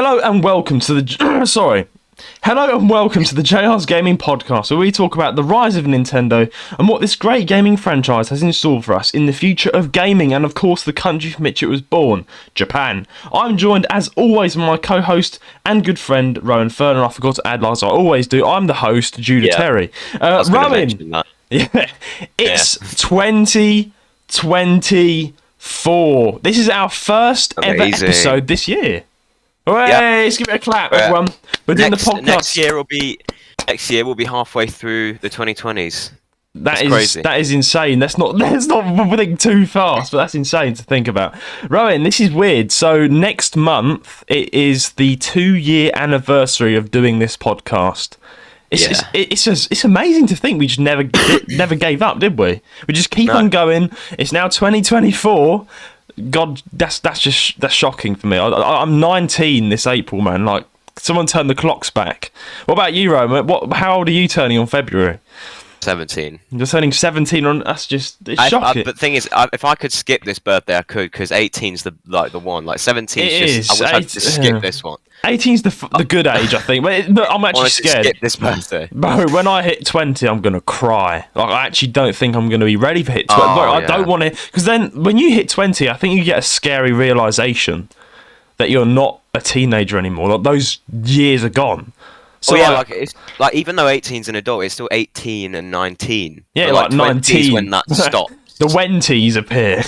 Hello and welcome to the JR's Gaming Podcast, where we talk about the rise of Nintendo and what this great gaming franchise has in store for us in the future of gaming and, of course, the country from which it was born, Japan. I'm joined, as always, by my co-host and good friend, Roan Fern, and I forgot to add, as I always do, I'm the host, Juddah Terry. Rowan, it's 2024. This is our first ever episode this year. Hey, let's give it a clap, everyone. We're doing the podcast. Next year we'll be halfway through the 2020s. That's crazy. That is insane. Let's not think too fast, but that's insane to think about. Rowan, this is weird. So next month it is the 2-year anniversary of doing this podcast. It's amazing to think we just never gave up, did we? We just keep on going. It's now 2024. God, that's shocking for me. I'm 19 this April, man. Like, someone turned the clocks back. What about you, Roman? How old are you turning on February? 17. You're turning 17 on. It's shocking. But the thing is, if I could skip this birthday, I could, because 18's the one. Like 17's just. I wish I could just skip this one. 18's the good age, I think. But I'm actually scared. To skip this birthday. Bro, when I hit 20, I'm gonna cry. Like, I actually don't think I'm gonna be ready for hit 20. I don't want to, because then when you hit 20, I think you get a scary realization that you're not a teenager anymore. Like, those years are gone. So it's like, even though 18's an adult, it's still 18 and 19. Yeah, like 19 when that stops. The wenties appear,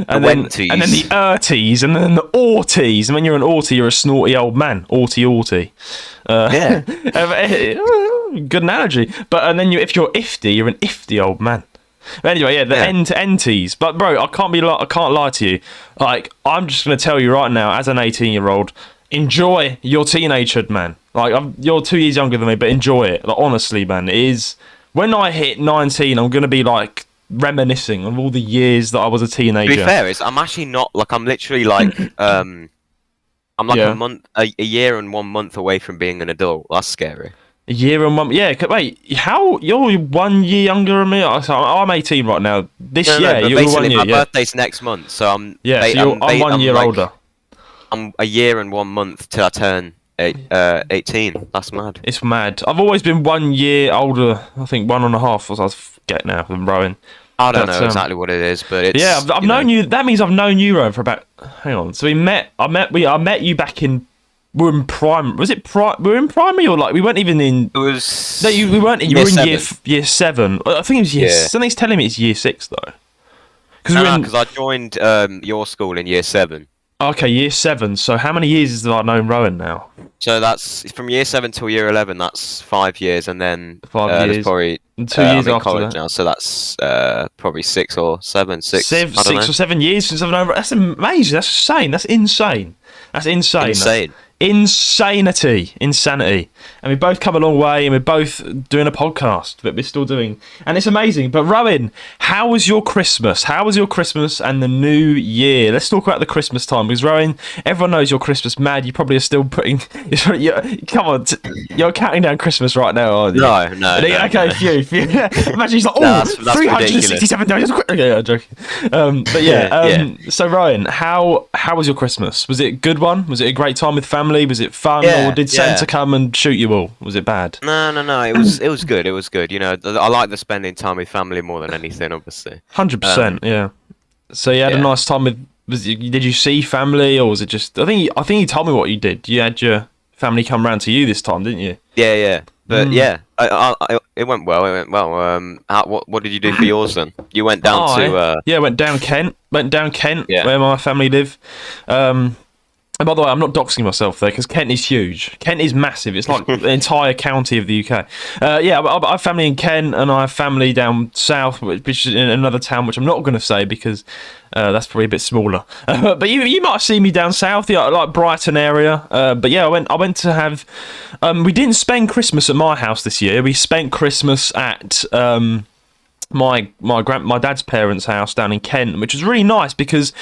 and then the erties, and then the aughties. And when you're an aughtie, you're a snorty old man. Aughty. Good analogy. But then if you're ifty, you're an ifty old man. But anyway, the end to enties. But bro, I can't lie to you. Like, I'm just gonna tell you right now, as an 18-year-old, enjoy your teenagehood, man. Like, you're 2 years younger than me, but enjoy it. Like, honestly, man, it is. When I hit 19, I'm gonna be like reminiscing of all the years that I was a teenager. To be fair, I'm actually not like, I'm literally like I'm like a year and 1 month away from being an adult. That's scary. A year and 1 month. Yeah, wait, you're 1 year younger than me? I'm 18 right now. This year, you're 1 year. My birthday's next month, so I'm 1 year older. I'm a year and 1 month till I turn 18. That's mad. It's mad. I've always been 1 year older. I think 1.5, as I forget now, than Rowan. I don't know exactly what it is, but it's... Yeah, I've known you... That means I've known you, Rowan, for about... Hang on. So I met you back in... We were in primary... Was it we were in primary, or like... We weren't even in... It was... No, we weren't in... You were in year 7. I think it was year... Yeah. Something's telling me it's year 6, though. Because I joined your school in year 7. Okay, year 7. So how many years have I known Rowan now? So that's from year 7 till year 11. That's 5 years, and then 5 years. Probably 2 years after college that. now. So that's probably 6 or 7. 6 or 7 years since I've known. That's amazing. That's insane. That's insane. Insanity. And we both come a long way, and we're both doing a podcast that we're still doing, and it's amazing. But Rowan, how was your Christmas? How was your Christmas and the New Year? Let's talk about the Christmas time, because Rowan, everyone knows you're Christmas mad. You probably are still putting. Come on, you're counting down Christmas right now, aren't you? No. Okay, few. Imagine he's like, that's 367 days. Okay, I'm joking. But yeah. So Rowan, how was your Christmas? Was it a good one? Was it a great time with family? Was it fun, or did Santa come and shoot you all? Was it bad? No. It was good. It was good. You know, I like the spending time with family more than anything, obviously. 100%. Yeah. So you had a nice time with. Did you see family, or was it just? I think you told me what you did. You had your family come round to you this time, didn't you? Yeah. But it went well. What did you do for yours then? You went down to. I went down Kent. Where my family live. And by the way, I'm not doxing myself there, because Kent is huge. Kent is massive. It's like the entire county of the UK. I have family in Kent, and I have family down south, which is in another town, which I'm not going to say, because that's probably a bit smaller. But you might have seen me down south, like Brighton area. But yeah, I went to have... we didn't spend Christmas at my house this year. We spent Christmas at... my dad's parents' house down in Kent, which was really nice, because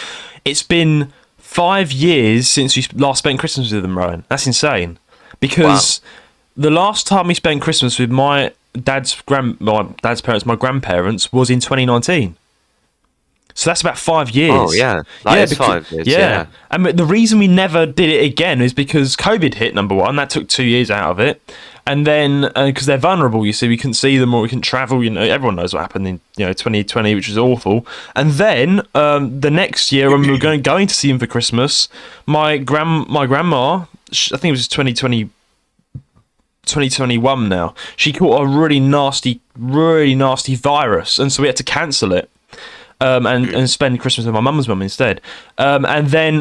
it's been 5 years since we last spent Christmas with them, Rowan. That's insane. Because the last time we spent Christmas with my dad's parents, my grandparents, was in 2019. So that's about 5 years. Oh yeah, that is 5 years. Yeah, and the reason we never did it again is because COVID hit. Number one, that took 2 years out of it, and then because they're vulnerable, you see, we couldn't see them or we couldn't travel. You know, everyone knows what happened in 2020, which was awful. And then the next year, when we were going to see them for Christmas, my grandma, I think it was 2021 now, she caught a really nasty virus, and so we had to cancel it. And spend Christmas with my mum's mum instead. And then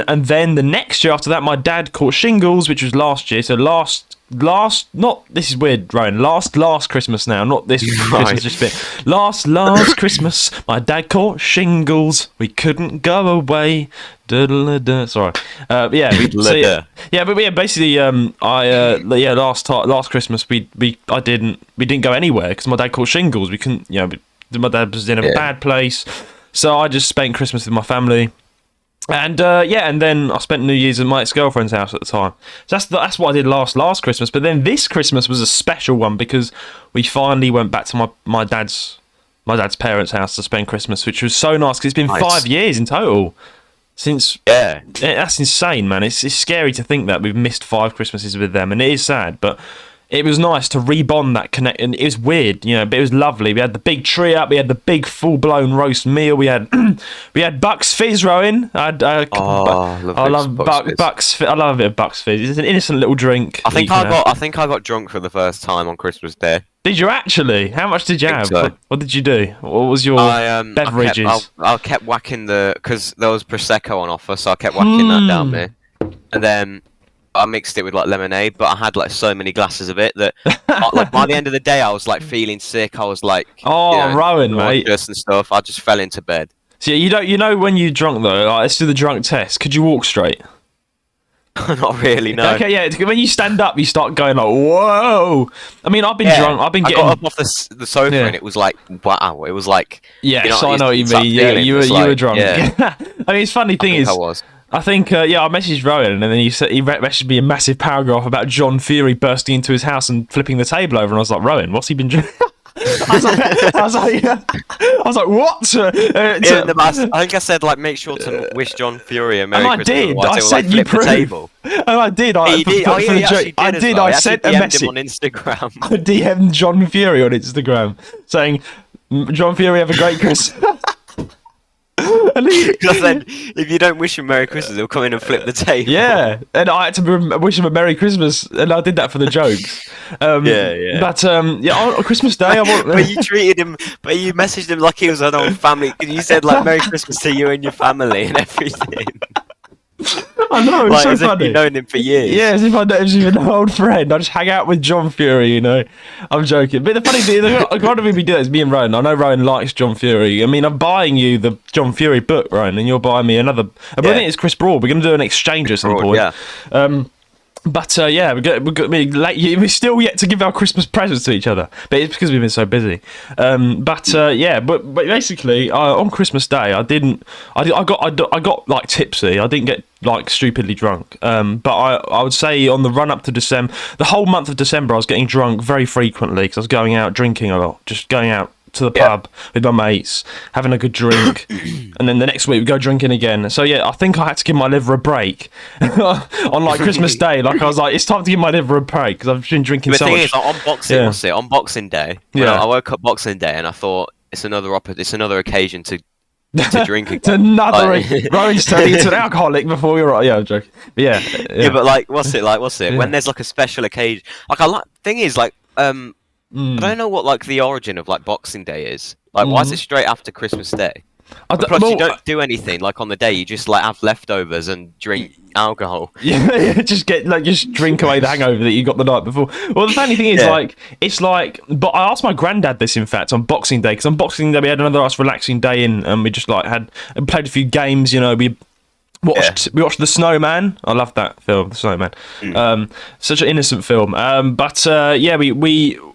the next year after that, my dad caught shingles, which was last year. So this is weird, Roan. Last Christmas now, not this Christmas, just bit. Last Christmas, my dad caught shingles. We couldn't go away. Sorry. Basically, last Christmas we didn't go anywhere because my dad caught shingles. We couldn't, my dad was in a bad place. So I just spent Christmas with my family, and then I spent New Year's at my ex-girlfriend's house at the time. So that's what I did last Christmas. But then this Christmas was a special one because we finally went back to my dad's parents' house to spend Christmas, which was so nice because it's been 5 years in total since. Yeah, that's insane, man. It's scary to think that we've missed 5 Christmases with them, and it is sad, but. It was nice to rebond that connect, and it was weird, but it was lovely. We had the big tree up, we had the big full-blown roast meal. We had Bucks Fizz, Rowan. I love Bucks Fizz. I love a bit of Bucks Fizz. It's an innocent little drink. I think I got drunk for the first time on Christmas Day. Did you actually? How much did you have? So. What did you do? What was your beverages? I kept whacking because there was Prosecco on offer, so I kept whacking that down me, and then. I mixed it with like lemonade, but I had like so many glasses of it that like by the end of the day I was like feeling sick. I was like, Rowan, mate, and stuff. I just fell into bed. So you know when you're drunk though. Like, let's do the drunk test. Could you walk straight? Not really, no. Okay, yeah. When you stand up, you start going like, whoa. I mean, I've been drunk. I got up off the sofa and it was like, wow. It was like, so I know what you mean. Yeah, you were drunk. Yeah. I mean, it's funny thing is. I think, I messaged Rowan, and then he messaged me a massive paragraph about John Fury bursting into his house and flipping the table over, and I was like, Rowan, what's he been doing? I was like, what? I think I said, like, make sure to wish John Fury a Merry Christmas. And I said you proved. And I did. I did. I sent a message on Instagram. I DM'd John Fury on Instagram saying, John Fury, have a great Christmas. Because then, if you don't wish him Merry Christmas, he'll come in and flip the table. Yeah, and I had to wish him a Merry Christmas, and I did that for the jokes. But on Christmas Day, but you treated him, but you messaged him like he was an old family. You said like Merry Christmas to you and your family and everything. I know, it's like, so funny. If you've known him for years. Yeah, as if an old friend. I just hang out with John Fury, I'm joking. But the funny thing, the kind of we do is me and Rowan. I know Rowan likes John Fury. I mean, I'm buying you the John Fury book, Rowan, and you're buying me another. I think it's Chris Broad. We're going to do an exchange at some point. Yeah. But we're still yet to give our Christmas presents to each other, but it's because we've been so busy. But basically, on Christmas Day, I got like tipsy. I didn't get like stupidly drunk. But I would say on the run up to December, the whole month of December, I was getting drunk very frequently because I was going out drinking a lot, just going out to the pub with my mates, having a good drink, and then the next week we go drinking again. So I think I had to give my liver a break on like Christmas Day. Like I was like, it's time to give my liver a break because I've been drinking so much. The thing is, on Boxing Day, I woke up Boxing Day and I thought it's another occasion to drink again. Rowan's turning into an alcoholic before you're right. Yeah, I'm joking. But yeah, but like, what's it? Yeah. When there's like a special occasion, thing is like, I don't know what like the origin of like Boxing Day is. Like, why is it straight after Christmas Day? Plus, you don't do anything like on the day. You just like have leftovers and drink alcohol. Yeah, just drink away the hangover that you got the night before. Well, the funny thing is, but I asked my granddad this in fact on Boxing Day because on Boxing Day we had another nice relaxing day in, and we just like played a few games. We watched The Snowman. I love that film, The Snowman. Such an innocent film. We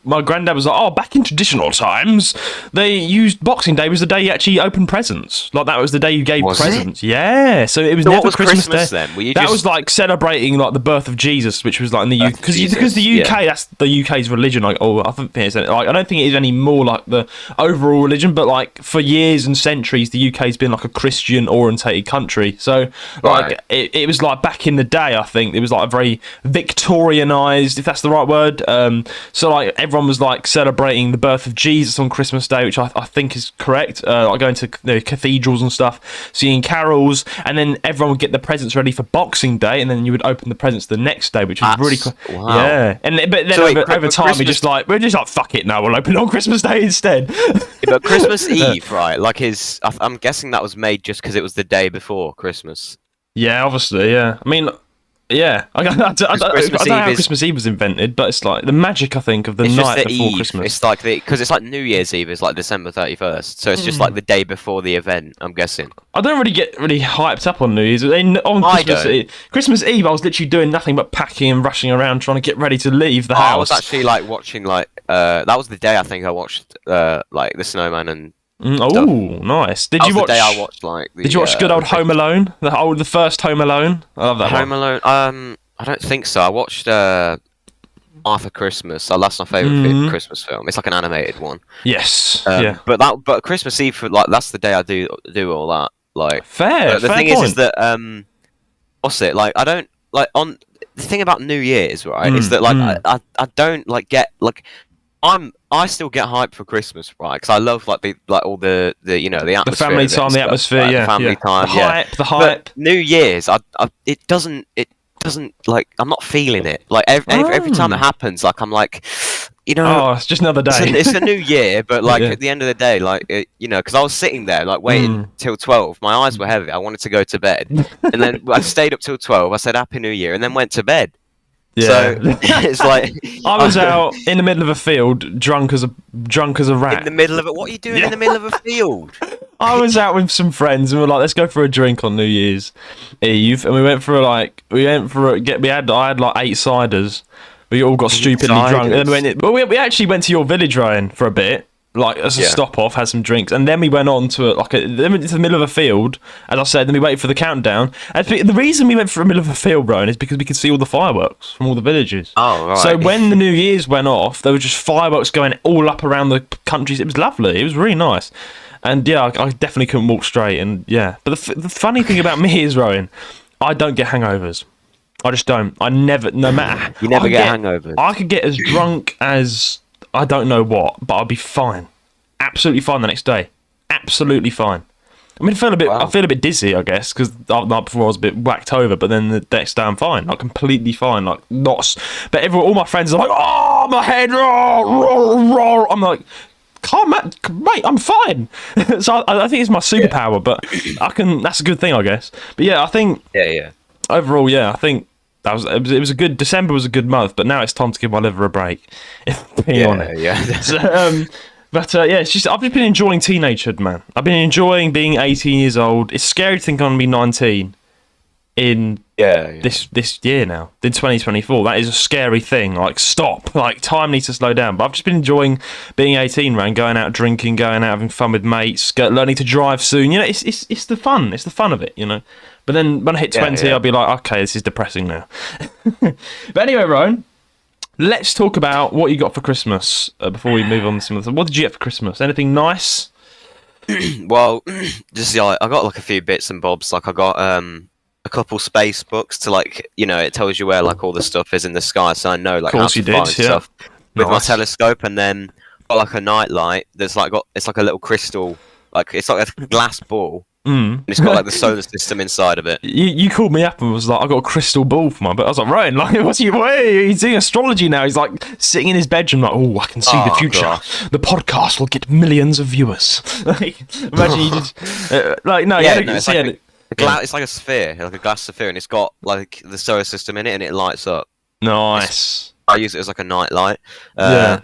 my granddad was like, oh, back in traditional times, they used Boxing Day was the day you actually opened presents. Like, that was the day you gave presents. Yeah, so it was So never what was Christmas Day. then? That was like celebrating like the birth of Jesus, which was like in the UK, because the UK, that's the UK's religion. Like, I don't think I don't think it is any more like the overall religion, but like for years and centuries, the UK's been like a Christian orientated country. So like it was like back in the day, I think it was like a very Victorianized, if that's the right word. So like everyone was like celebrating the birth of Jesus on Christmas Day, which I think is correct. Like going to cathedrals and stuff, seeing carols, and then everyone would get the presents ready for Boxing Day, and then you would open the presents the next day, which was really cool. Wow. Yeah. And but then over time we're just like fuck it now, we'll open it on Christmas Day instead. But Christmas Eve, right? Like I'm guessing that was made just because it was the day before Christmas. Yeah, obviously, yeah. I mean, yeah. I don't know how Christmas Eve was invented, but it's like the magic, I think, of the night before Christmas. It's like because it's like New Year's Eve is like December 31st, so it's just like the day before the event. I'm guessing. I don't really get hyped up on New Year's. Christmas Eve, I was literally doing nothing but packing and rushing around trying to get ready to leave the house. I was actually like watching that was the day I think I watched like The Snowman and. Nice! Did you watch? The day I watched did you watch good old Home Alone? The first Home Alone. I love that Home Alone. I don't think so. I watched Arthur Christmas. That's my favorite Christmas film. It's like an animated one. Yes. But Christmas Eve, that's the day I do all that. Like fair. The thing is that what's it like? I don't like on the thing about New Year's, right? Is that like I don't like get like. I still get hyped for Christmas, right? Because I love like all the you know the atmosphere, the family time, the atmosphere, like, the family time, the hype. But New Year's, it doesn't like I'm not feeling it. Like every time it happens, like I'm like, you know, it's just another day. It's a new year, but like at the end of the day, like you know, because I was sitting there like waiting till 12. My eyes were heavy. I wanted to go to bed, and then I stayed up till 12. I said Happy New Year, and then went to bed. Yeah. So it's like I was out in the middle of a field, drunk as a rat. In the middle of it, what are you doing in the middle of a field? I was out with some friends and we were like, let's go for a drink on New Year's Eve, and I had like 8 ciders. We all got stupidly drunk, and then we actually went to your village, Ryan, for a bit. Like as a stop off, had some drinks, and then we went on to the middle of a field, as I said. Then we waited for the countdown. And the reason we went for the middle of a field, Brian, is because we could see all the fireworks from all the villages. Oh, right. So when the New Year's went off, there were just fireworks going all up around the countries. It was lovely. It was really nice. And yeah, I definitely couldn't walk straight. And yeah, but the funny thing about me is, Rowan, I don't get hangovers. I just don't. I never, no matter. You never get hangovers. I could get as drunk as I don't know what, but I'll be fine. Absolutely fine the next day. Absolutely fine. I mean, I feel a bit dizzy, I guess, because the night before I was a bit whacked over, but then the next day I'm fine, like completely fine, like not. But all my friends are like, "Oh, my head!" I'm like, "Calm, mate, I'm fine." So I think it's my superpower, but I can. That's a good thing, I guess. But yeah, I think. Yeah. Overall, yeah, I think it was a good. December was a good month, but now it's time to give my liver a break. If I'm being honest. Yeah. So, but it's just I've just been enjoying teenagehood, man. I've been enjoying being 18 years old. It's scary to think I'm going to be 19 in this year now, in 2024. That is a scary thing. Like, stop. Like, time needs to slow down. But I've just been enjoying being 18, man. Going out drinking, going out having fun with mates, learning to drive soon. You know, it's the fun. It's the fun of it. You know. But then when I hit 20, I'll be like, okay, this is depressing now. But anyway, Roan, let's talk about what you got for Christmas before we move on to some of the. What did you get for Christmas? Anything nice? Well, just I got like a few bits and bobs. Like I got a couple space books to like, you know, it tells you where like all the stuff is in the sky, so I know like how to find stuff with my telescope. And then got like a night light that's like it's like a little crystal, like it's like a glass ball. And it's got like the solar system inside of it. You called me up and was like, I got a crystal ball for my. But I was like, Ryan, like, he's doing astrology now. He's like sitting in his bedroom, like, oh, I can see the future. Gosh. The podcast will get millions of viewers. Like, imagine you just it's like a sphere, like a glass sphere, and it's got like the solar system in it, and it lights up. Nice. I use it as like a night light. Got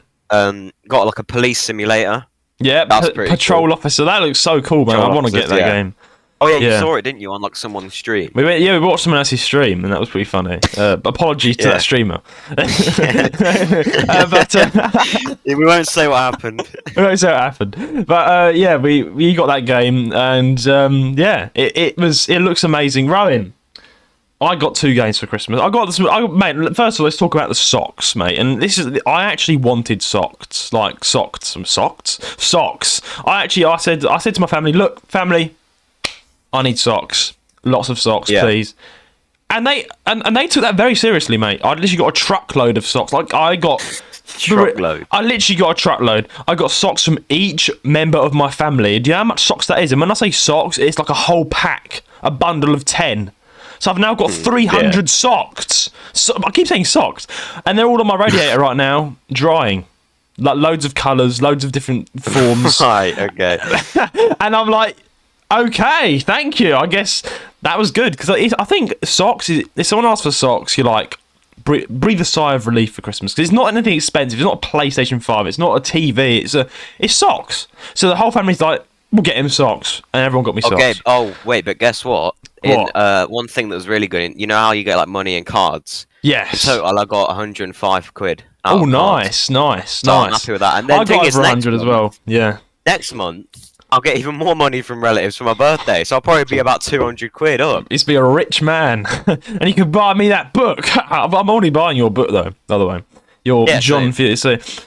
like a police simulator. Yeah, patrol officer. That looks so cool, man. I want to get that game. Oh yeah, you saw it, didn't you, on like someone's stream? We watched someone else's stream, and that was pretty funny. Apologies to that streamer. We won't say what happened. We won't say what happened. But we got that game, and it looks amazing. Rowan, I got 2 games for Christmas. Mate, first of all, let's talk about the socks, mate. And I actually wanted socks. Socks. I said to my family, look, family, I need socks. Lots of socks, please. And they took that very seriously, mate. I literally got a truckload of socks. Like, I got... Truckload. I literally got a truckload. I got socks from each member of my family. Do you know how much socks that is? And when I say socks, it's like a whole pack. A bundle of 10. So I've now got 300 socks. So, I keep saying socks. And they're all on my radiator right now, drying. Like, loads of colours, loads of different forms. Right, okay. And I'm like... Okay, thank you. I guess that was good because I think socks. If someone asks for socks, you're like breathe a sigh of relief for Christmas because it's not anything expensive. It's not a PlayStation 5. It's not a TV. It's socks. So the whole family's like, we'll get him socks, and everyone got me socks. Okay. Oh wait, but guess what? One thing that was really good. You know how you get like money and cards? Yes. In total, I got 105 quid. Oh, nice. So I'm happy with that. And then I got over 100 as well. Yeah. Next month, I'll get even more money from relatives for my birthday, so I'll probably be about 200 quid up. He's be a rich man, and you can buy me that book. I'm only buying your book though. By the way, your John.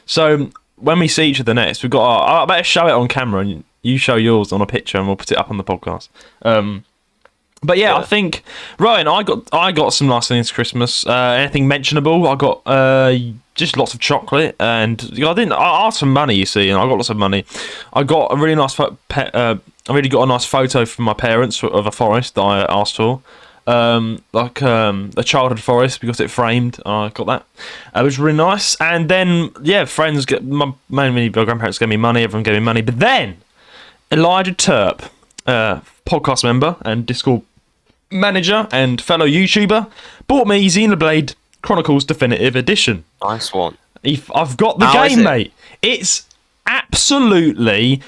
So when we see each other next, we've got. I better show it on camera, and you show yours on a picture, and we'll put it up on the podcast. But I think Rowan, I got some nice things for Christmas. Anything mentionable? I got just lots of chocolate, and I asked for money, you see, and I got lots of money. I got a really nice I really got a nice photo from my parents of a forest that I asked for, a childhood forest. We got it framed. I got that. It was really nice. And then friends mainly my grandparents gave me money. Everyone gave me money, but then Elijah Turp, podcast member and Discord manager and fellow YouTuber, bought me Xenoblade Chronicles Definitive Edition. Nice one. I've got the game, mate. It's absolutely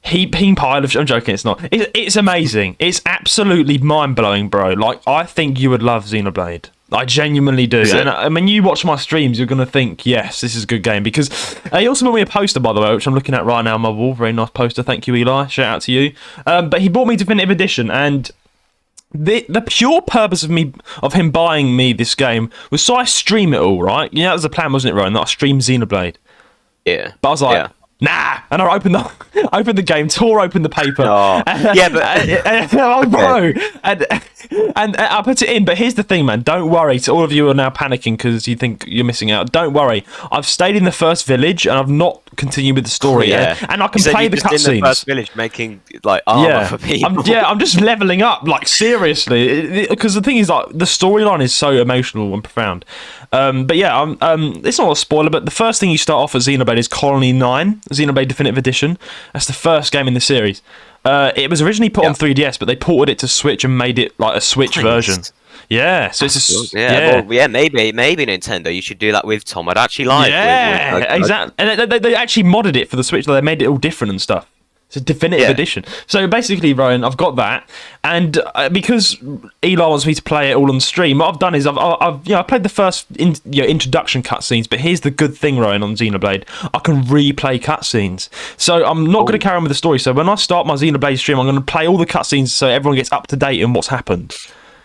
heaping pile of... I'm joking, it's not. It's amazing. It's absolutely mind-blowing, bro. Like, I think you would love Xenoblade. I genuinely do. And when you watch my streams, you're going to think, yes, this is a good game. Because he also bought me a poster, by the way, which I'm looking at right now on my wall. Very nice poster. Thank you, Eli. Shout out to you. But he bought me Definitive Edition, and the pure purpose of him buying me this game was so I stream it all, right? You know, that was the plan, wasn't it, Rowan? That I stream Xenoblade. Yeah. But I was like... Nah, and I opened the game, tore open the paper. Oh. Yeah, but bro, and I put it in. But here's the thing, man. Don't worry. To all of you who are now panicking because you think you're missing out. Don't worry. I've stayed in the first village and I've not continued with the story yet. And I can play the cutscenes. In the first village, making like armor for people. I'm just leveling up, like seriously, because the thing is, like, the storyline is so emotional and profound. But it's not a spoiler, but the first thing you start off at Xenoblade is Colony 9, Xenoblade Definitive Edition. That's the first game in the series. It was originally put on 3DS, but they ported it to Switch and made it like a Switch version. Yeah, so it's maybe Nintendo, you should do that with Tom. I'd actually like. Exactly. And they actually modded it for the Switch. They made it all different and stuff. It's a definitive edition. So basically, Rowan, I've got that, and because Eli wants me to play it all on stream, what I've done is I've played the first introduction cutscenes. But here's the good thing, Rowan, on Xenoblade, I can replay cutscenes. So I'm not going to carry on with the story. So when I start my Xenoblade stream, I'm going to play all the cutscenes so everyone gets up to date on what's happened.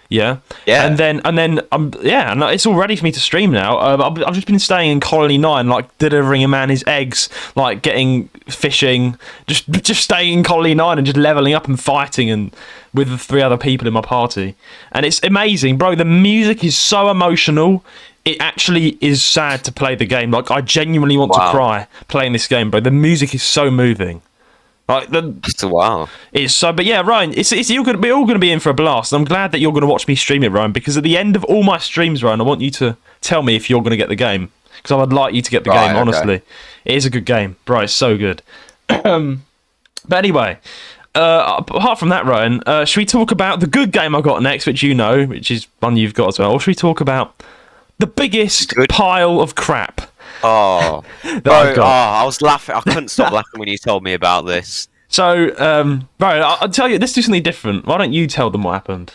Yeah. And then and it's all ready for me to stream now. I've just been staying in Colony 9, like delivering a man his eggs, like getting fishing, just staying in Colony 9 and just leveling up and fighting and with the 3 other people in my party. And it's amazing, bro. The music is so emotional. It actually is sad to play the game. Like, I genuinely want to cry playing this game, bro. The music is so moving. Wow. It's so, but yeah, Ryan, we're all going to be in for a blast. I'm glad that you're going to watch me stream it, Ryan, because at the end of all my streams, Ryan, I want you to tell me if you're going to get the game, because I would like you to get the game. Honestly, it is a good game, bro. It's so good. But anyway, apart from that, Ryan, should we talk about the good game I got next, which which is one you've got as well, or should we talk about the biggest pile of crap? Oh, bro, I was laughing. I couldn't stop laughing when you told me about this. So, right, I'll tell you. Let's do something different. Why don't you tell them what happened?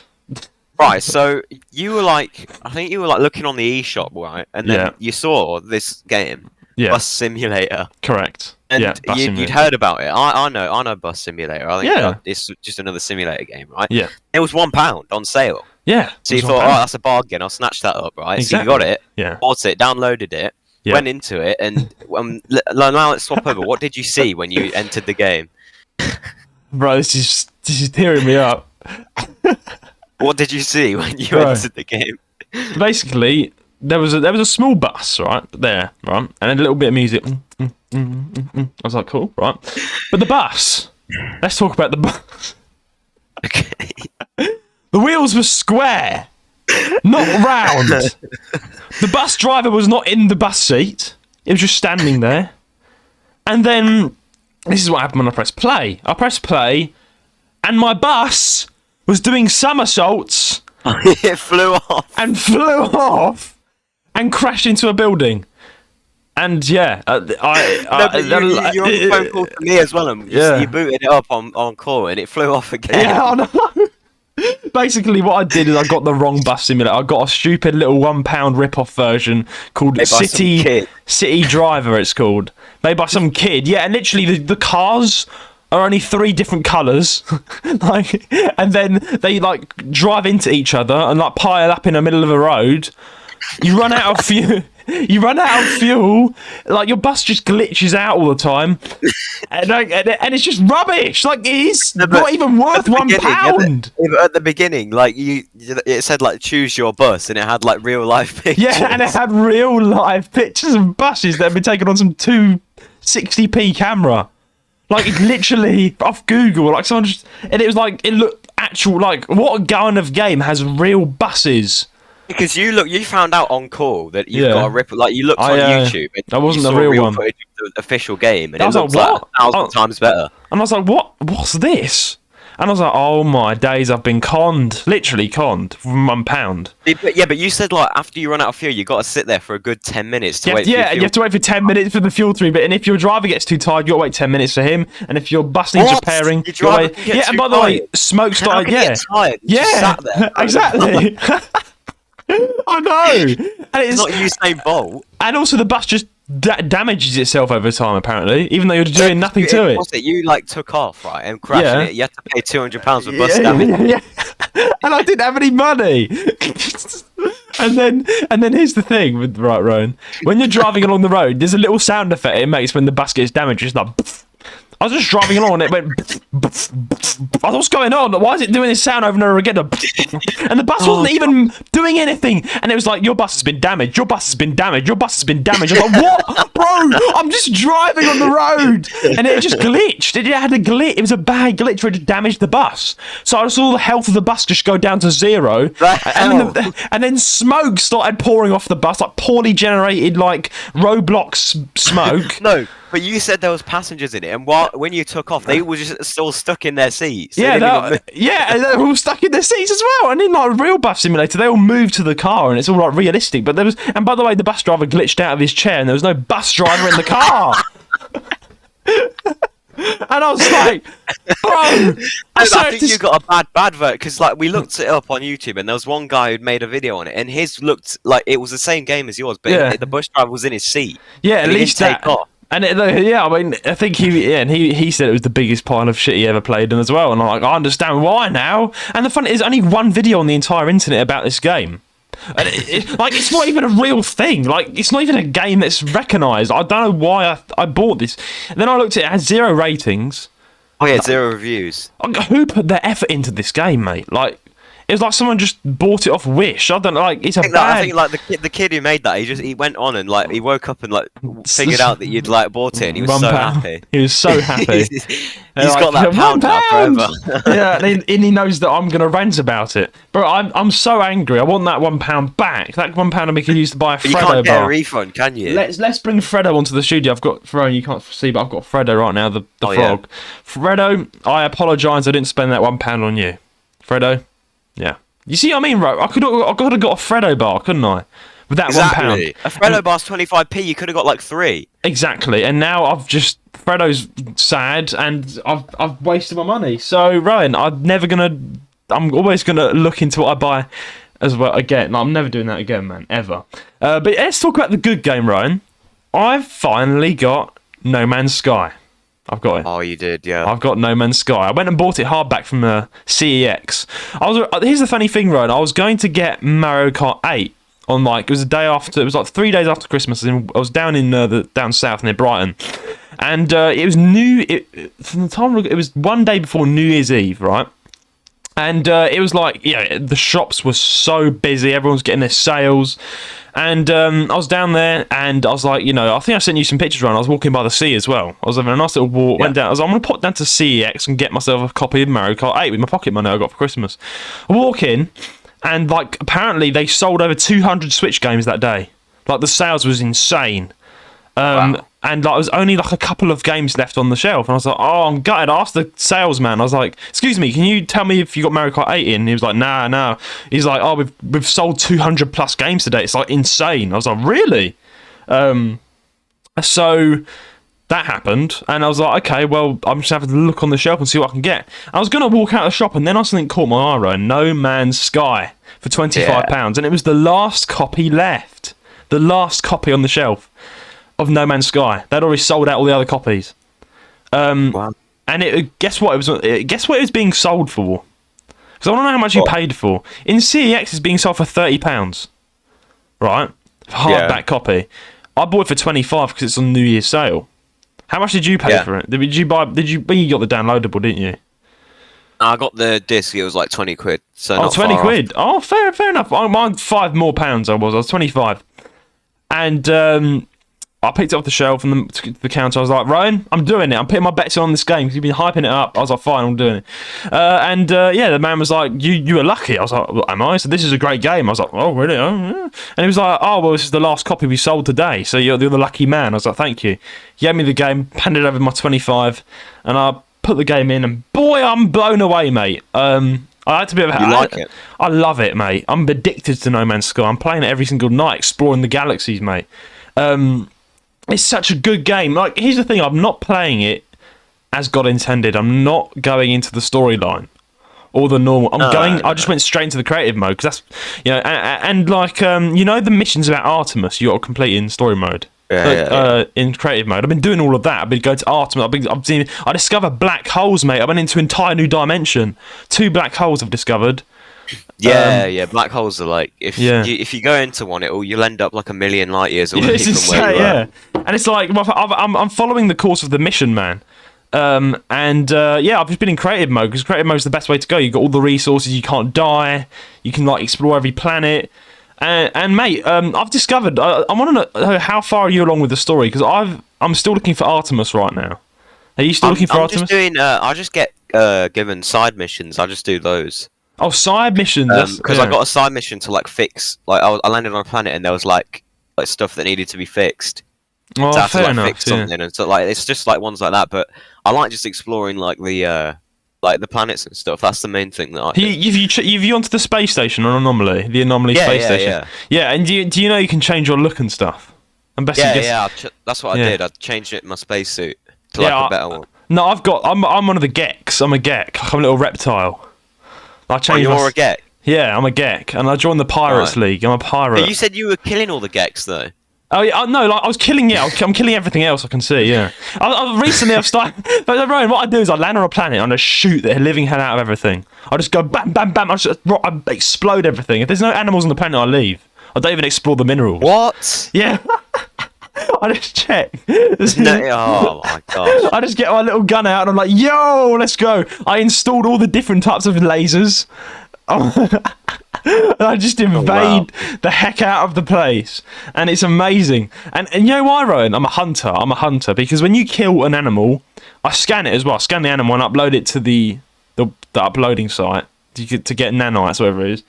Right, so I think you were like looking on the eShop, right? And then you saw this game, Bus Simulator. Correct. And you'd heard about it. I know Bus Simulator. I think it's just another simulator game, right? Yeah. It was £1 on sale. Yeah. So you thought, oh, that's a bargain. I'll snatch that up, right? Exactly. So you got it, bought it, downloaded it, went into it, and now let's swap over. What did you see when you entered the game? Bro, this is tearing me up. What did you see when you entered the game? Basically, there was a small bus right there, right, and a little bit of music. I was like, cool, right? But the bus. Let's talk about the bus. Okay. The wheels were square, not round. The bus driver was not in the bus seat. It was just standing there. And then this is what happened when I pressed play. I pressed play, and my bus was doing somersaults. It flew off. And crashed into a building. And you were on the phone call to me as well. And you booted it up on call, and it flew off again. Yeah, I know. Basically, what I did is I got the wrong bus simulator. I got a stupid little £1 rip-off version called City Driver. It's called, made by some kid. Yeah, and literally the cars are only 3 different colours, and then they drive into each other and pile up in the middle of a road. You run out of fuel. Your bus just glitches out all the time, and it's just rubbish. It's not even worth £1. At the beginning, it said choose your bus, and it had real life pictures. Yeah, and it had real life pictures of buses that had been taken on some 260p camera. It's literally off Google. Someone just, and it was it looked actual. What kind of game has real buses? Because you found out on call that you've got a rip. You looked on YouTube. And that wasn't the real one. Footage of the official game, and it looked 1,000 times better. And I was like, "What? What's this?" And I was like, "Oh my days! I've been conned. Literally conned for £1." But you said after you run out of fuel, you got to sit there for a good 10 minutes to wait. Yeah, you have to wait for 10 minutes for the fuel to refill. And if your driver gets too tired, you got to wait 10 minutes for him. And if your bus needs repairing, you got to wait. Yeah, and by the way, smoke started. Get tired? You just sat there. Exactly. I know. And it's not Usain Bolt. And also, the bus just damages itself over time, apparently, even though you're doing nothing to it. You took off, right, and crashed it. You had to pay £200 for bus damage. Yeah. And I didn't have any money. And then here's the thing with Roan. When you're driving along the road, there's a little sound effect it makes when the bus gets damaged. It's like. I was just driving along and it went. I thought, what's going on? Why is it doing this sound over and over again? And the bus wasn't even doing anything. And it was like, your bus has been damaged. Your bus has been damaged. Your bus has been damaged. I was like, what? Bro, I'm just driving on the road. And it just glitched. It had a glitch. It was a bad glitch where it damaged the bus. So I saw the health of the bus just go down to 0. And then smoke started pouring off the bus, poorly generated, Roblox smoke. No. But you said there was passengers in it, and when you took off, they were just still stuck in their seats. Yeah, and they were all stuck in their seats as well. And in real bus simulator, they all moved to the car, and it's all realistic. But there was, and by the way, the bus driver glitched out of his chair, and there was no bus driver in the car. And I was like, bro, I think you got a bad vote because we looked it up on YouTube, and there was one guy who'd made a video on it, and his looked like it was the same game as yours, but the bus driver was in his seat. Yeah, at least that. Take off. And I think he said it was the biggest pile of shit he ever played in as well. And I'm I understand why now. And the fun is, only one video on the entire internet about this game. And it's not even a real thing. It's not even a game that's recognised. I don't know why I bought this. And then I looked at it, it has 0 ratings. Oh yeah, 0 reviews. Who put their effort into this game, mate? It was like someone just bought it off Wish. I don't know. It's a bad. I think the kid who made that, he went on and he woke up and figured out that you'd bought it, and he was so happy. He was so happy. He's got that pound now forever. Yeah, and he knows that I'm gonna rant about it. Bro, I'm so angry. I want that £1 back. That £1 I could use to buy a Freddo bar. You can't get a refund, can you? Let's bring Freddo onto the studio. I've got Roan. You can't see, but I've got Freddo right now. The frog. Yeah. Freddo, I apologise. I didn't spend that £1 on you. Freddo, yeah. You see what I mean, bro? I could have got a Freddo bar, couldn't I? with that exactly. £1. A Freddo bar's 25p. You could have got like 3. Exactly, and now Freddo's sad, and I've wasted my money. So Rowan, I'm always gonna look into what I buy as well again. No, I'm never doing that again, man, ever. But let's talk about the good game, Rowan. I've finally got No Man's Sky. I've got it. Oh, you did, yeah. I've got No Man's Sky. I went and bought it hardback from CEX. Here's the funny thing, Rowan. I was going to get Mario Kart 8 on it was a day after. It was like 3 days after Christmas. And I was down in down south near Brighton, and it was from the time it was one day before New Year's Eve, right? And it was like, the shops were so busy. Everyone's getting their sales. And I was down there, and I was like, I think I sent you some pictures around. I was walking by the sea as well. I was having a nice little walk, went down. I was like, I'm going to pop down to CEX and get myself a copy of Mario Kart 8 with my pocket money I got for Christmas. I walk in, and apparently they sold over 200 Switch games that day. The sales was insane. Wow. And there was only a couple of games left on the shelf, and I was like, "Oh, I'm gutted." I asked the salesman. I was like, "Excuse me, can you tell me if you got Mario Kart 8 in?" And he was like, "Nah." He's like, "Oh, we've sold 200 plus games today. It's insane." I was like, "Really?" So that happened, and I was like, "Okay, well, I'm just having to look on the shelf and see what I can get." I was gonna walk out of the shop, and then something caught my eye. Right? No Man's Sky for £25, and it was the last copy left. The last copy on the shelf of No Man's Sky. They'd already sold out all the other copies. Wow. And guess what it was being sold for? Because I want to know how much you paid for. In CEX, it's being sold for £30, right? Hardback copy. I bought it for 25 because it's on New Year's sale. How much did you pay for it? You got the downloadable, didn't you? I got the disc. It was like 20 quid. So 20 quid. Oh, fair enough. Mine £5 more. I was 25, and I picked it off the shelf and the counter. I was like, Roan, I'm doing it. I'm putting my bets on this game because you've been hyping it up. I was like, fine, I'm doing it. The man was like, you were lucky. I was like, well, am I? So this is a great game. I was like, oh, really? Oh, yeah. And he was like, oh, well, this is the last copy we sold today. So you're the lucky man. I was like, thank you. He gave me the game, handed over my 25, and I put the game in, and boy, I'm blown away, mate. I had to be. You like it? I love it, mate. I'm addicted to No Man's Sky. I'm playing it every single night, exploring the galaxies, mate. It's such a good game. Here's the thing: I'm not playing it as God intended. I'm not going into the storyline or the normal. I just went straight into the creative mode because that's the missions about Artemis you got to complete in story mode. In creative mode, I've been doing all of that. I've been going to Artemis. I discovered black holes, mate. I went into an entire new dimension. 2 black holes I've discovered. Black holes are if you go into one, you'll end up like a million light years away from where you are. And it's I'm following the course of the mission, man. I've just been in creative mode because creative mode is the best way to go. You've got all the resources, you can't die, you can explore every planet. And mate, I've discovered. I want to know how far are you along with the story because I'm still looking for Artemis right now. Are you still looking for Artemis? I just get given side missions. I just do those. Oh, side missions. Because I got a side mission to fix. I landed on a planet and there was like stuff that needed to be fixed. Oh, so I had fair to enough. Fix something, and so it's just ones like that. But I like just exploring the planets and stuff. That's the main thing that I do. Have you onto the space station on Anomaly? The Anomaly space station. Yeah. And do you know you can change your look and stuff? That's what I did. I changed it in my spacesuit to a better one. No, I'm one of the Geks. I'm a Gek. I'm a little reptile. You're a Gek? Yeah, I'm a Gek, and I joined the Pirates League. I'm a pirate. But you said you were killing all the Geks, though. Oh yeah, no, I was killing it. I'm killing everything else I can see. Yeah. Recently I've started. But Rowan, what I do is I land on a planet and I shoot the living hell out of everything. I just go bam, bam, bam. I explode everything. If there's no animals on the planet, I leave. I don't even explore the minerals. What? Yeah. I just check. Oh my gosh. I just get my little gun out and I'm like, yo, let's go. I installed all the different types of lasers. I just invade the heck out of the place, and it's amazing. And you know why, Rowan? I'm a hunter because when you kill an animal, I scan it as well. I scan the animal and upload it to the uploading site to get nanites, whatever it is.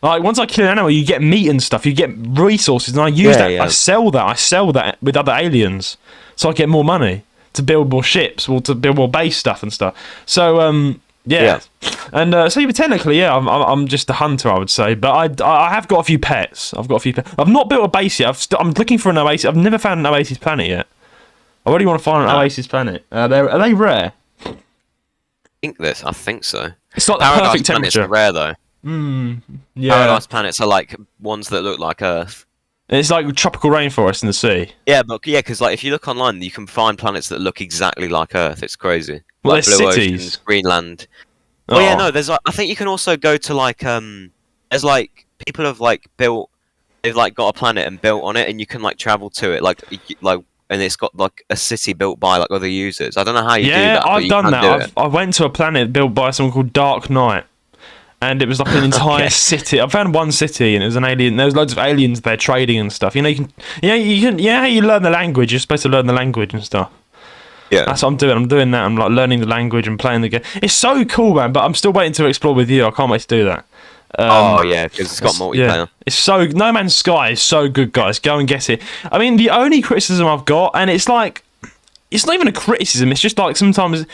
Once I kill an animal, you get meat and stuff. You get resources, and I use that. Yeah. I sell that with other aliens, so I get more money to build more ships or to build more base stuff and stuff. So Yeah. And so technically, yeah, I'm just a hunter, I would say. But I have got a few pets. I've not built a base yet. I'm looking for an oasis. I've never found an oasis planet yet. I really want to find an oasis planet. Are they rare? I think so. It's like the Paradise perfect planets temperature. are rare though. Yeah. Paradise planets are like ones that look like Earth. It's like tropical rainforest in the sea. Yeah, because like if you look online, you can find planets that look exactly like Earth. It's crazy. Well, like there's Blue cities. Oceans, Greenland. Oh yeah, no. There's like I think you can also go to like there's like people have like built. They've like got a planet and built on it, and you can like travel to it like. And it's got like a city built by like other users. I don't know how you do that. Yeah, I've done that. I went to a planet built by someone called Dark Knight, and it was like an entire city. I found one city, and it was an alien. There was loads of aliens there trading and stuff. You know, how you learn the language. You're supposed to learn the language and stuff. Yeah, that's what I'm doing. I'm doing that. I'm like learning the language and playing the game. It's so cool, man. But I'm still waiting to explore with you. I can't wait to do that. Because it's got multiplayer. Yeah. It's so No Man's Sky is so good, guys. Go and get it. I mean, the only criticism I've got, and it's like, it's not even a criticism. It's just like sometimes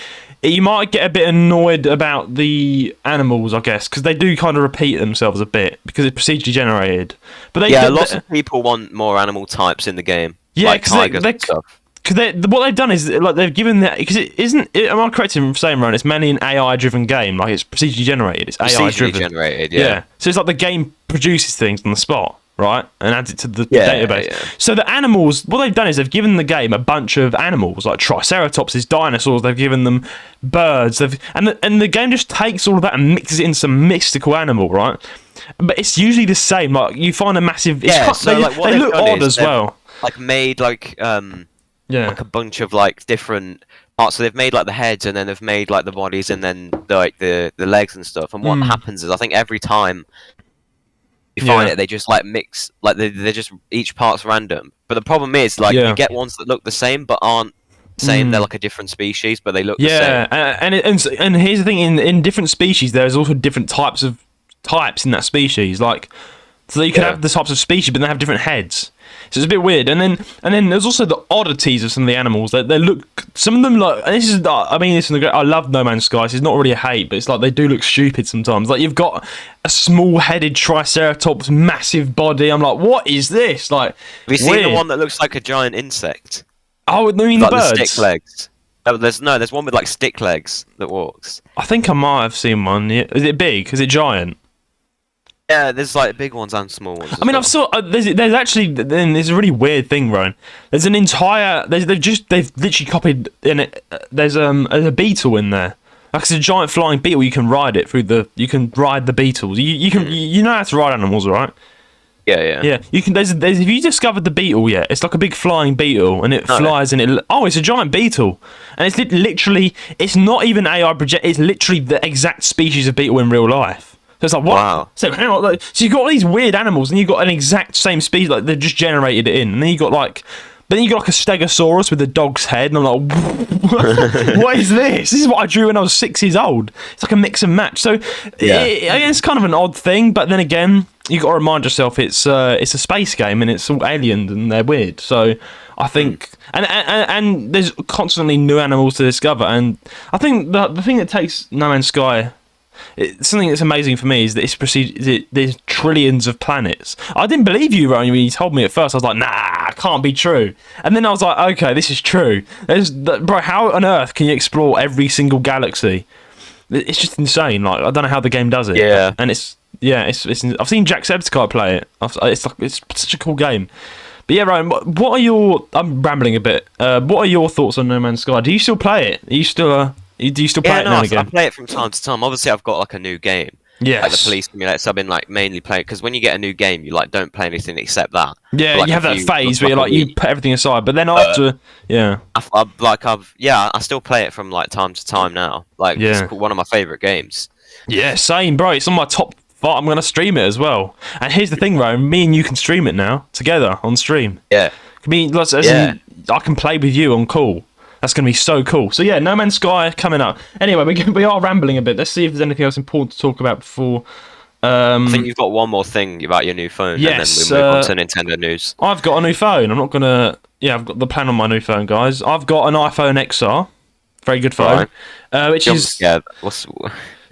you might get a bit annoyed about the animals, I guess, because they do kind of repeat themselves a bit because it's procedurally generated. But lots of people want more animal types in the game. Yeah, like tigers and stuff. Because what they've done is like they've given that, because it isn't. Am I correct in saying, Roan? It's mainly an AI-driven game. Like it's procedurally generated. It's AI-driven. Generated. Yeah. So it's like the game produces things on the spot, right, and adds it to the database. Yeah. So the animals, what they've done is they've given the game a bunch of animals like triceratopses, dinosaurs. They've given them birds. And the game just takes all of that and mixes it in some mystical animal, right? But it's usually the same. Like you find a massive. They look odd as well. Like made like like a bunch of like different parts. So they've made like the heads, and then they've made like the bodies, and then like the legs and stuff. And what happens is, I think every time you find it, they just like mix, like they're just each part's random. But the problem is, like you get ones that look the same but aren't the same. They're like a different species, but they look the same. And here's the thing: in different species, there's also different types in that species. Like, so you can have the types of species, but they have different heads. So it's a bit weird, and then there's also the oddities of some of the animals. They look, some of them like, and this is, I mean, I love No Man's Sky. It's not really a hate, but it's like they do look stupid sometimes. Like you've got a small-headed triceratops, massive body. I'm like, what is this? Like, have you seen the one that looks like a giant insect? Oh, I mean like the birds. The stick legs. Oh, there's one with like stick legs that walks. I think I might have seen one. Yeah. Is it big? Is it giant? Yeah, there's like big ones and small ones. I mean, I've saw there's actually there's a really weird thing, Roan. There's an entire they've literally copied in it. There's a beetle in there. Like it's a giant flying beetle. You can ride it you can ride the beetles. You know how to ride animals, right? Yeah. You can. There's have you discovered the beetle yet? It's like a big flying beetle, and it flies, and it's a giant beetle, and it's literally it's not even AI project. It's literally the exact species of beetle in real life. So it's like, what? Wow. So you've got all these weird animals, and you've got an exact same species, like they've just generated it in, and then you got like a Stegosaurus with a dog's head, and I'm like, what is this? This is what I drew when I was 6 years old. It's like a mix and match. So it's kind of an odd thing, but then again, you got to remind yourself it's a space game, and it's all alien, and they're weird. So I think, and there's constantly new animals to discover, and I think the thing that takes No Man's Sky. Something that's amazing for me is that there's trillions of planets. I didn't believe you, Roan, when you told me at first. I was like, nah, it can't be true. And then I was like, okay, this is true. Bro, how on earth can you explore every single galaxy? It's just insane. Like, I don't know how the game does it. Yeah. And it's I've seen Jacksepticeye play it. It's such a cool game. But yeah, Roan, what are your? I'm rambling a bit. What are your thoughts on No Man's Sky? Do you still play it? Are you still? Do you still play it now and again? I play it from time to time. Obviously, I've got like a new game. Yes. Like the police simulator. So I've been like mainly playing, because when you get a new game, you like don't play anything except that. Yeah, like you have that phase where you put everything aside, but then after, I still play it from like time to time now. Like it's one of my favorite games. Yeah, same, bro. It's on my top 5. I'm gonna stream it as well. And here's the thing, Roan, me and you can stream it now together on stream. Yeah. I can play with you on call. That's going to be so cool. So yeah, No Man's Sky coming up. Anyway, we are rambling a bit. Let's see if there's anything else important to talk about before. I think you've got one more thing about your new phone, yes, and then we move on to Nintendo news. I've got a new phone. I'm not going to... Yeah, I've got the plan on my new phone, guys. I've got an iPhone XR. Very good phone. Which jump is scare.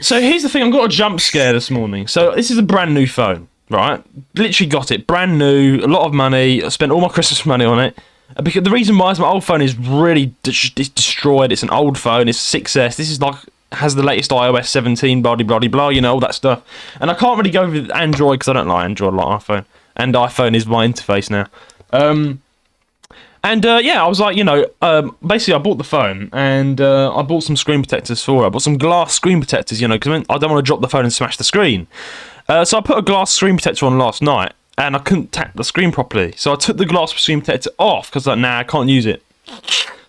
So here's the thing. I got a jump scare this morning. So this is a brand new phone, right? Literally got it, brand new, a lot of money. I spent all my Christmas money on it. Because the reason why is my old phone is really destroyed. It's an old phone. It's 6S. This is like has the latest iOS 17, blah blah blah, you know, all that stuff. And I can't really go with Android because I don't like Android, I like iPhone. And iPhone is my interface now. I was like, basically I bought the phone and I bought some screen protectors for it. I bought some glass screen protectors, because I don't want to drop the phone and smash the screen. So I put a glass screen protector on last night and I couldn't tap the screen properly. So I took the glass screen protector off because I can't use it.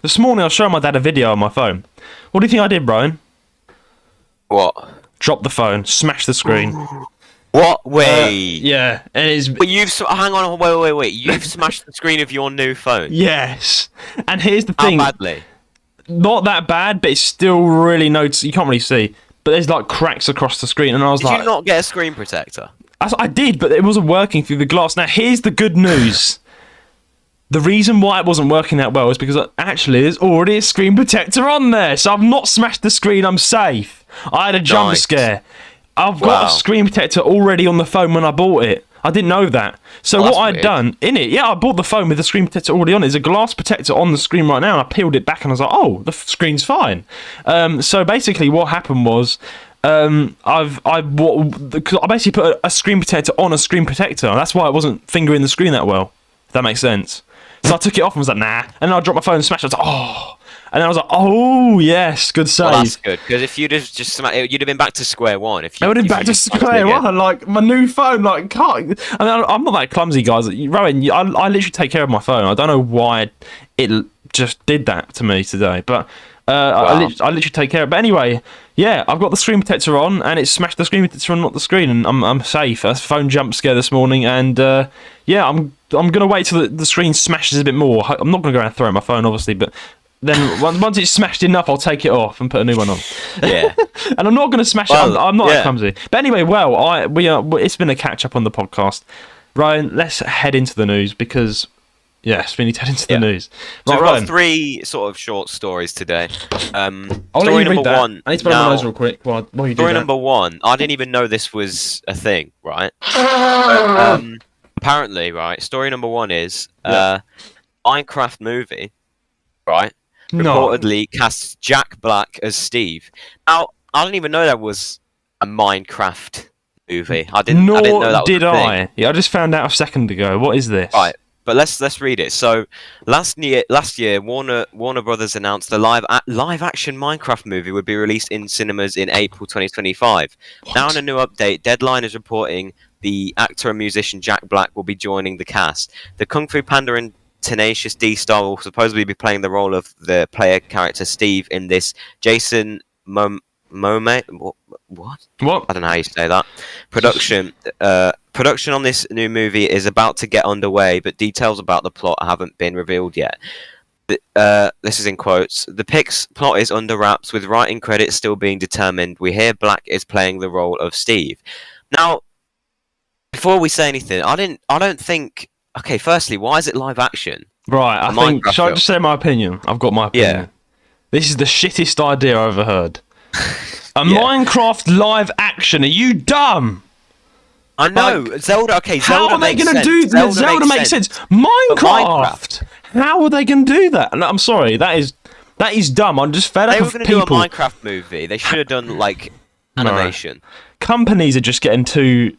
This morning I was showing my dad a video on my phone. What do you think I did, Roan? What? Drop the phone, smash the screen. What? Wait. Yeah, it is. But hang on, wait. You've smashed the screen of your new phone. Yes. And here's the thing. How badly? Not that bad, but it's still really noticeable. You can't really see, but there's like cracks across the screen, and I was like, "Did you not get a screen protector?" I did, but it wasn't working through the glass. Now here's the good news. The reason why it wasn't working that well is because actually there's already a screen protector on there, so I've not smashed the screen. I'm safe. I had a jump scare. I've got a screen protector already on the phone when I bought it. I didn't know that. So what I'd done in it, I bought the phone with the screen protector already on it. There's a glass protector on the screen right now, and I peeled it back and I was like, oh, the screen's fine. So basically what happened was I basically put a screen protector on a screen protector. That's why it wasn't fingering the screen that well, if that makes sense. So I took it off and was like, nah. And then I dropped my phone and smashed it. I was like, oh. And then I was like, oh, yes, good save. Well, that's good, because if you'd have just you'd have been back to square one. I would have been back to square one. Like, my new phone, I'm not that clumsy, guys. Rowan, I literally take care of my phone. I don't know why it just did that to me today. But I literally take care of it. But anyway, yeah, I've got the screen protector on, and it smashed the screen protector on, not the screen, and I'm safe. That's a phone jump scare this morning, and I'm going to wait till the screen smashes a bit more. I'm not going to go around and throw my phone, obviously, but then once it's smashed enough, I'll take it off and put a new one on. Yeah. And I'm not going to smash it. I'm not that clumsy. But anyway, it's been a catch up on the podcast. Ryan, let's head into the news because, yes, we need to head into the news. So we've got 3 sort of short stories today. I'll let you read that. 1. I need to put on my nose real quick while you do story number 1. I didn't even know this was a thing, right? Apparently, right. Story number 1 is Minecraft movie, right? Reportedly casts Jack Black as Steve. Now, I didn't even know there was a Minecraft movie. I didn't know that was a thing. Yeah, I just found out a second ago. What is this? Right, but let's read it. So, last year, Warner Brothers announced a live action Minecraft movie would be released in cinemas in April 2025. What? Now, in a new update, Deadline is reporting the actor and musician Jack Black will be joining the cast. The Kung Fu Panda and Tenacious D star will supposedly be playing the role of the player character Steve in this Jason Momoa. What? I don't know how you say that. Production on this new movie is about to get underway, but details about the plot haven't been revealed yet. This is in quotes. The plot is under wraps, with writing credits still being determined. We hear Black is playing the role of Steve. Now, before we say anything, I don't think. Okay, firstly, why is it live action? Right, shall I just say my opinion? I've got my opinion. Yeah. This is the shittest idea I've ever heard. Minecraft live action? Are you dumb? I know. Zelda, okay, Zelda. How are they going to do that? Zelda makes sense. Minecraft! How are they going to do that? No, I'm sorry, that is dumb. I'm just fed up of people. They were going to do a Minecraft movie. They should have done, like, animation. No. Companies are just getting too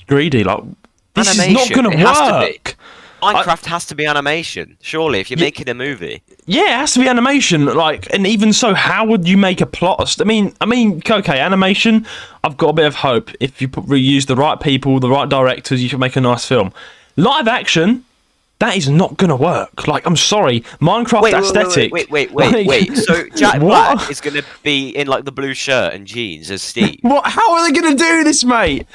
greedy, like... This animation. Is not going to work. Minecraft has to be animation, surely, if you're making a movie. Yeah, it has to be animation. And even so, how would you make a plot? I mean, okay, animation. I've got a bit of hope. If you reuse the right people, the right directors, you can make a nice film. Live action, that is not going to work. Like, I'm sorry, Minecraft aesthetic. Wait. So Jack Black is going to be in like the blue shirt and jeans as Steve. What? How are they going to do this, mate?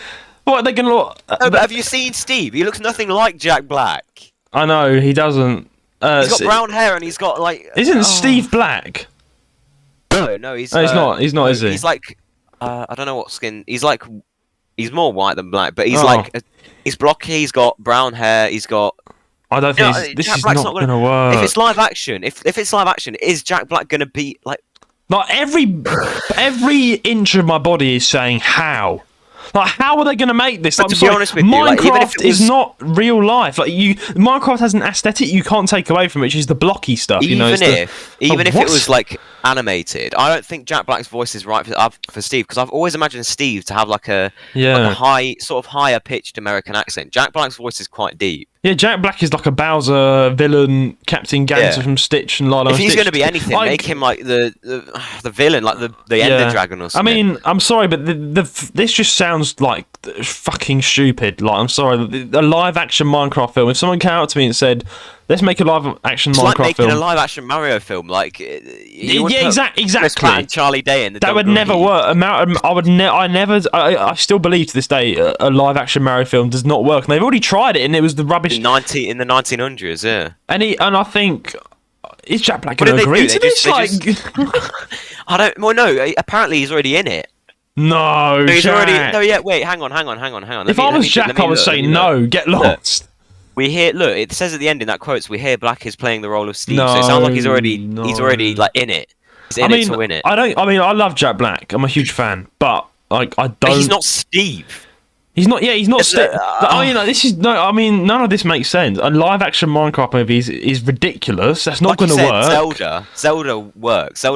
What are they going to look? No, but have you seen Steve? He looks nothing like Jack Black. I know, he doesn't. He's got brown hair and he's got like... Isn't Steve black? No, he's... No, he's not, is he? He's like... I don't know what skin... He's like... He's more white than black, but he's like... He's blocky, he's got brown hair, he's got... I don't think this is not going to work. If it's live action, if it's live action, is Jack Black going to be like... Like every inch of my body is saying how. Like, how are they going to make this? Like, to be honest with you, Minecraft is not real life. Like, Minecraft has an aesthetic you can't take away from it, which is the blocky stuff. Even if it was like animated, I don't think Jack Black's voice is right for Steve, because I've always imagined Steve to have like a higher pitched American accent. Jack Black's voice is quite deep. Yeah, Jack Black is like a Bowser villain, Captain Ganser from Stitch and Lilo. If he's going to be anything, make him like the villain, like the Ender Dragon or something. I mean, I'm sorry, but this just sounds like fucking stupid. Like, I'm sorry, a live action Minecraft film. If someone came out to me and said, "Let's make a live action Minecraft film," it's like making a live action Mario film. Like, exactly. And Charlie Day in the that would never work. I still believe to this day a live action Mario film does not work. And they've already tried it, and it was the rubbish. In the 1900s, yeah. And I think, is Jack Black going to agree to this? I don't. Well, no. Apparently, he's already in it. No, he's Jack. already. No, yeah. Wait, hang on. If I was Jack, I would say no. Get lost. We hear. Look, it says at the end in that quote, we hear Black is playing the role of Steve. So it sounds like he's already like in it. He's in it to win it. I love Jack Black. I'm a huge fan, but like I don't. But he's not Steve. He's not. Yeah, he's not. None of this makes sense. A live-action Minecraft movie is ridiculous. That's not going to work. Zelda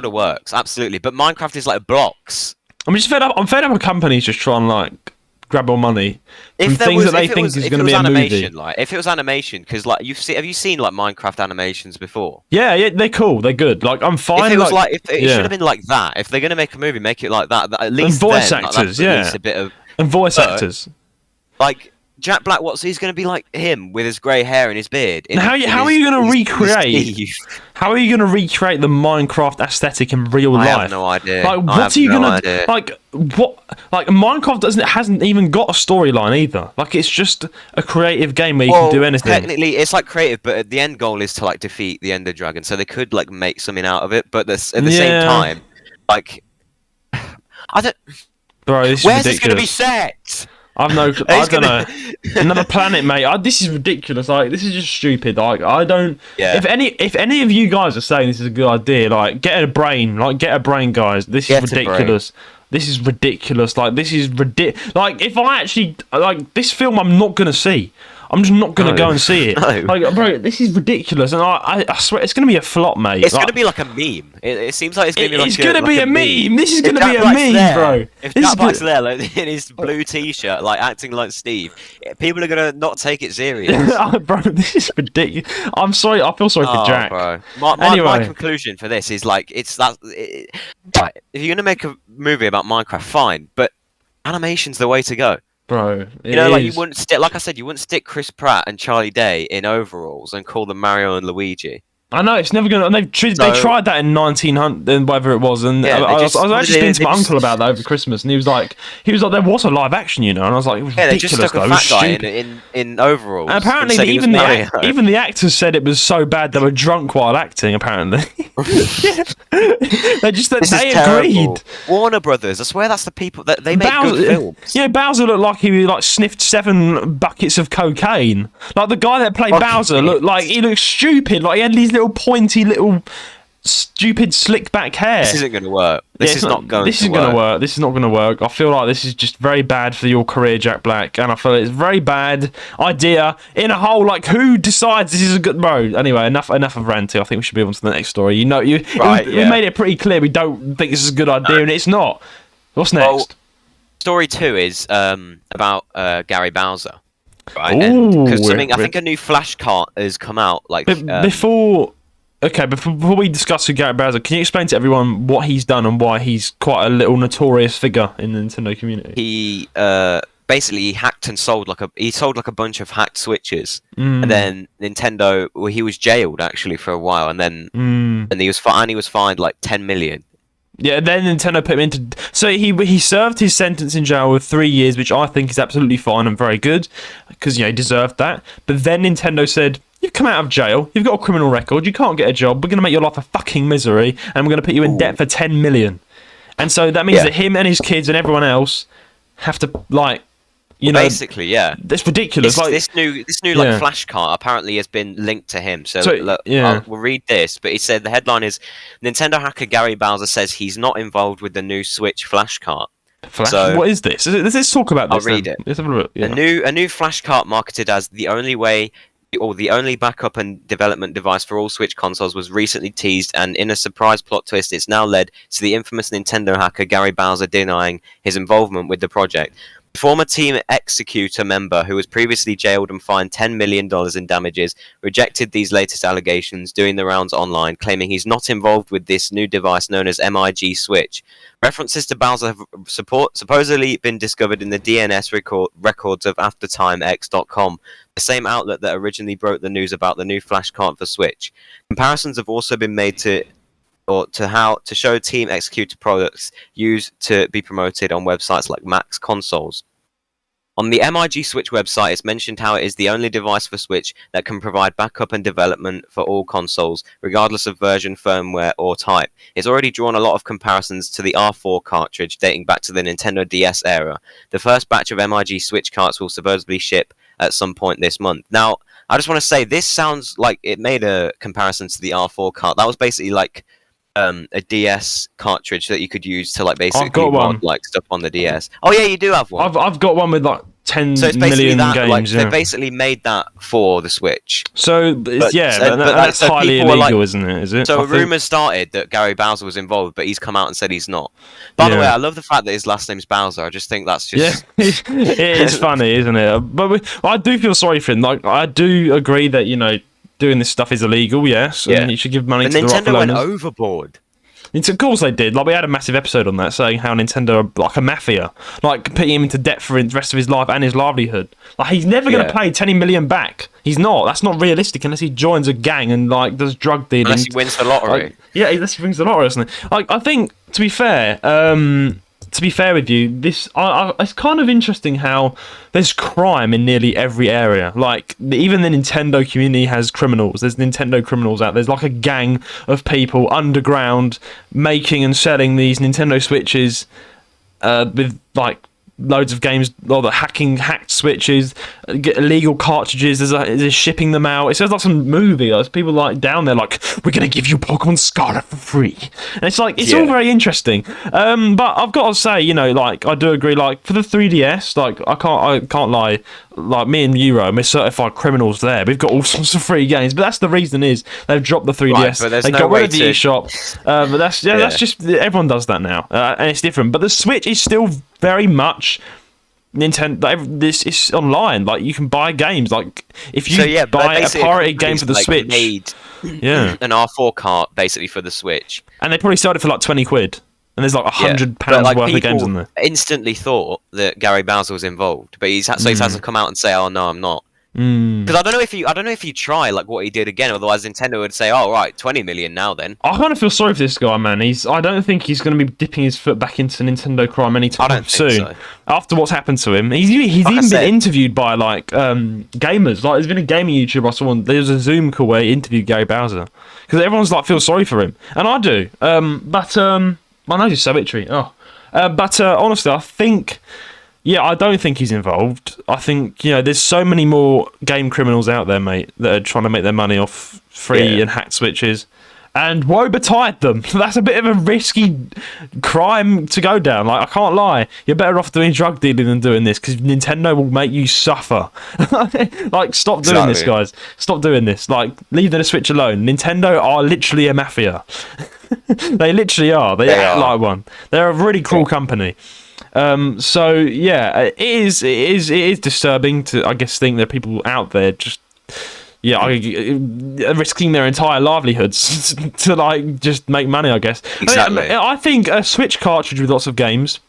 works absolutely. But Minecraft is like blocks. I'm just fed up. I'm fed up with companies just trying to like grab all money from things that they think is going to be a movie. Like, if it was animation, because like have you seen like Minecraft animations before? Yeah, they're cool. They're good. Like, I'm fine. If it should have been like that. If they're going to make a movie, make it like that. At least and voice actors, a bit of. And voice actors. Like, Jack Black, he's going to be like him with his grey hair and his beard. How are you going to recreate? How are you going to recreate the Minecraft aesthetic in real life? I have no idea. Like, what are you going to like? What? Like, Minecraft hasn't even got a storyline either. Like, it's just a creative game where you can do anything. Technically, it's like creative, but the end goal is to like defeat the Ender Dragon. So they could like make something out of it, but at the same time, like, I don't. Bro, this is where's ridiculous. This going to be set? I don't know. Another planet, mate. This is ridiculous. Like, this is just stupid. Like, I don't. Yeah. If any of you guys are saying this is a good idea, like, get a brain. Like, get a brain, guys. This is ridiculous. This is ridiculous. Like, this is ridiculous. Like, if I actually like this film, I'm not gonna see. I'm just not going to go and see it. No. Like, bro, this is ridiculous, and I swear it's going to be a flop, mate. It's going to be like a meme. It seems like it's going to be like a meme. This is going to be a meme, bro. If Jack Black's there, like, in his blue t-shirt, like acting like Steve, people are going to not take it serious. Bro, this is ridiculous. I'm sorry. I feel sorry for Jack. Bro. My conclusion for this is like right, if you're going to make a movie about Minecraft, fine, but animation's the way to go. Bro, like you wouldn't stick. Like I said, you wouldn't stick Chris Pratt and Charlie Day in overalls and call them Mario and Luigi. I know it's never gonna. And they tried that in 1900, whatever it was, and I was actually speaking to my uncle about that over Christmas, and he was like, there was a live action, and I was like, it was ridiculous. They just stuck a fat guy in overalls. And apparently, even the actors said it was so bad they were drunk while acting. Apparently, they agreed. Warner Brothers, I swear that's the people that they make good films. Yeah, Bowser looked like he like sniffed 7 buckets of cocaine. Like the guy that played Bowser looked stupid. Like he had these little pointy stupid slick back hair. This isn't going to work. This is not going to work. I feel like this is just very bad for your career, Jack Black, and I feel it's a very bad idea in a whole. Like, who decides this is a good bro? Anyway, enough of ranting. I think we should move on to the next story. We made it pretty clear we don't think this is a good idea, and it's not. What's next? Well, story 2 is about Garry Bowser. Right, because I think a new Flash cart has come out. Like before we discuss who Garry Bowser, can you explain to everyone what he's done and why he's quite a little notorious figure in the Nintendo community? He basically hacked and sold like a bunch of hacked switches, and then Nintendo. Well, he was jailed actually for a while, and then and he was fined like 10 million. Yeah, then Nintendo put him into. So he served his sentence in jail with 3 years, which I think is absolutely fine and very good, because he deserved that. But then Nintendo said, "You've come out of jail. You've got a criminal record. You can't get a job. We're going to make your life a fucking misery, and we're going to put you in debt for 10 million." And so that means that him and his kids and everyone else have to basically, yeah, it's ridiculous. This new like flash cart apparently has been linked to him. So look, we'll read this. But he said the headline is Nintendo hacker Garry Bowser says he's not involved with the new Switch flash cart. So, what is this? Let's talk about this. I'll read it. Let's have a look. Yeah. A new flash cart marketed as the only way or the only backup and development device for all Switch consoles was recently teased, and in a surprise plot twist, it's now led to the infamous Nintendo hacker Garry Bowser denying his involvement with the project. Former Team Executor member, who was previously jailed and fined $10 million in damages, rejected these latest allegations, doing the rounds online, claiming he's not involved with this new device known as MIG Switch. References to Bowser have supposedly been discovered in the DNS records of AfterTimeX.com, the same outlet that originally broke the news about the new flash cart for Switch. Comparisons have also been made to show Team Executor products used to be promoted on websites like Max Consoles. On the MIG Switch website, it's mentioned how it is the only device for Switch that can provide backup and development for all consoles, regardless of version, firmware, or type. It's already drawn a lot of comparisons to the R4 cartridge dating back to the Nintendo DS era. The first batch of MIG Switch carts will supposedly ship at some point this month. Now, I just want to say, this sounds like it made a comparison to the R4 cart. That was basically like a DS cartridge that you could use to like basically mod like stuff on the DS. Oh yeah, you do have one. I've got one with like 10 million games. Like, they basically made that for the Switch. So that's highly illegal, isn't it? Is it? So rumours started that Garry Bowser was involved, but he's come out and said he's not. By the way, I love the fact that his last name's Bowser. I just think that's just it is funny, isn't it? But I do feel sorry for him. Like, I do agree that doing this stuff is illegal, yes, and you should give money to the rightful owners. Nintendo went overboard. Of course they did. Like, we had a massive episode on that, saying how Nintendo are like a mafia, like putting him into debt for the rest of his life and his livelihood. Like, he's never going to pay 20 million back. He's not. That's not realistic unless he joins a gang and like does drug dealing. Unless he wins the lottery. Unless he wins the lottery, isn't it? Like, I think to be fair with you, it's kind of interesting how there's crime in nearly every area. Like, even the Nintendo community has criminals. There's Nintendo criminals out there. There's like a gang of people underground making and selling these Nintendo Switches with like loads of games, or the hacked Switches, get illegal cartridges. There's shipping them out. It sounds like some movie. There's people like down there like, we're gonna give you Pokemon Scarlet for free, and it's like it's all very interesting. But I've got to say, like, I do agree. Like, for the 3DS, like I can't lie. Like, me and Euro, we're certified criminals there. We've got all sorts of free games, but that's the reason is they've dropped the 3DS. Right, they got rid of the eShop. But that's just, everyone does that now, and it's different. But the Switch is still very much Nintendo. This is online. Like, you can buy games. Like, if you buy a pirated game for the Switch, made an R4 cart basically for the Switch, and they probably sold it for like £20. And there's like £100 worth of games in there. Instantly thought that Garry Bowser was involved, but he hasn't come out and say, "Oh no, I'm not." Because I don't know if you try like what he did again. Otherwise, Nintendo would say, "Oh right, 20 million now." Then I kind of feel sorry for this guy, man. I don't think he's going to be dipping his foot back into Nintendo crime anytime soon. So. After what's happened to him, he's even been interviewed by like gamers. Like, there's been a gaming YouTuber I saw. There was a Zoom call where he interviewed Garry Bowser because everyone's like feels sorry for him, and I do. My nose is so itchy. But honestly, I think, I don't think he's involved. I think, there's so many more game criminals out there, mate, that are trying to make their money off free and hacked Switches. And woe betide them. That's a bit of a risky crime to go down. Like, I can't lie. You're better off doing drug dealing than doing this, because Nintendo will make you suffer. Like, stop doing this, guys. Stop doing this. Like, leave the Switch alone. Nintendo are literally a mafia. They literally are. They act like one. They're a really cruel company. It is disturbing to, I guess, think there are people out there just risking their entire livelihoods to like just make money, I guess. Exactly. I think a Switch cartridge with lots of games.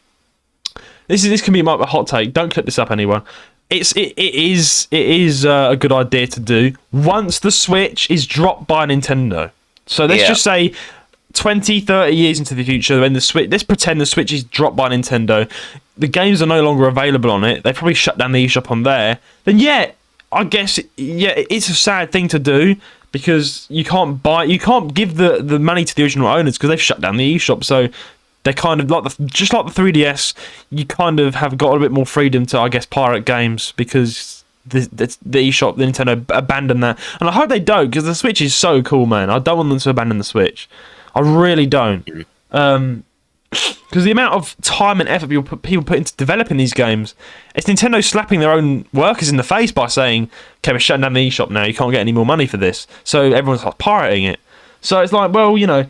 This can be my hot take. Don't clip this up, anyone. It is a good idea to do once the Switch is dropped by Nintendo. So let's just say 20, 30 years into the future, when the Switch, let's pretend the Switch is dropped by Nintendo, the games are no longer available on it, they probably shut down the eShop on there, then I guess it's a sad thing to do, because you can't give the money to the original owners because they've shut down the eShop. So They're kind of like just like the 3DS. You kind of have got a bit more freedom to, I guess, pirate games because the eShop, the Nintendo abandoned that, and I hope they don't because the Switch is so cool, man. I don't want them to abandon the Switch. I really don't. Because the amount of time and effort people put into developing these games, it's Nintendo slapping their own workers in the face by saying, okay, we're shutting down the eShop now, you can't get any more money for this. So everyone's like pirating it. So it's like, well, you know.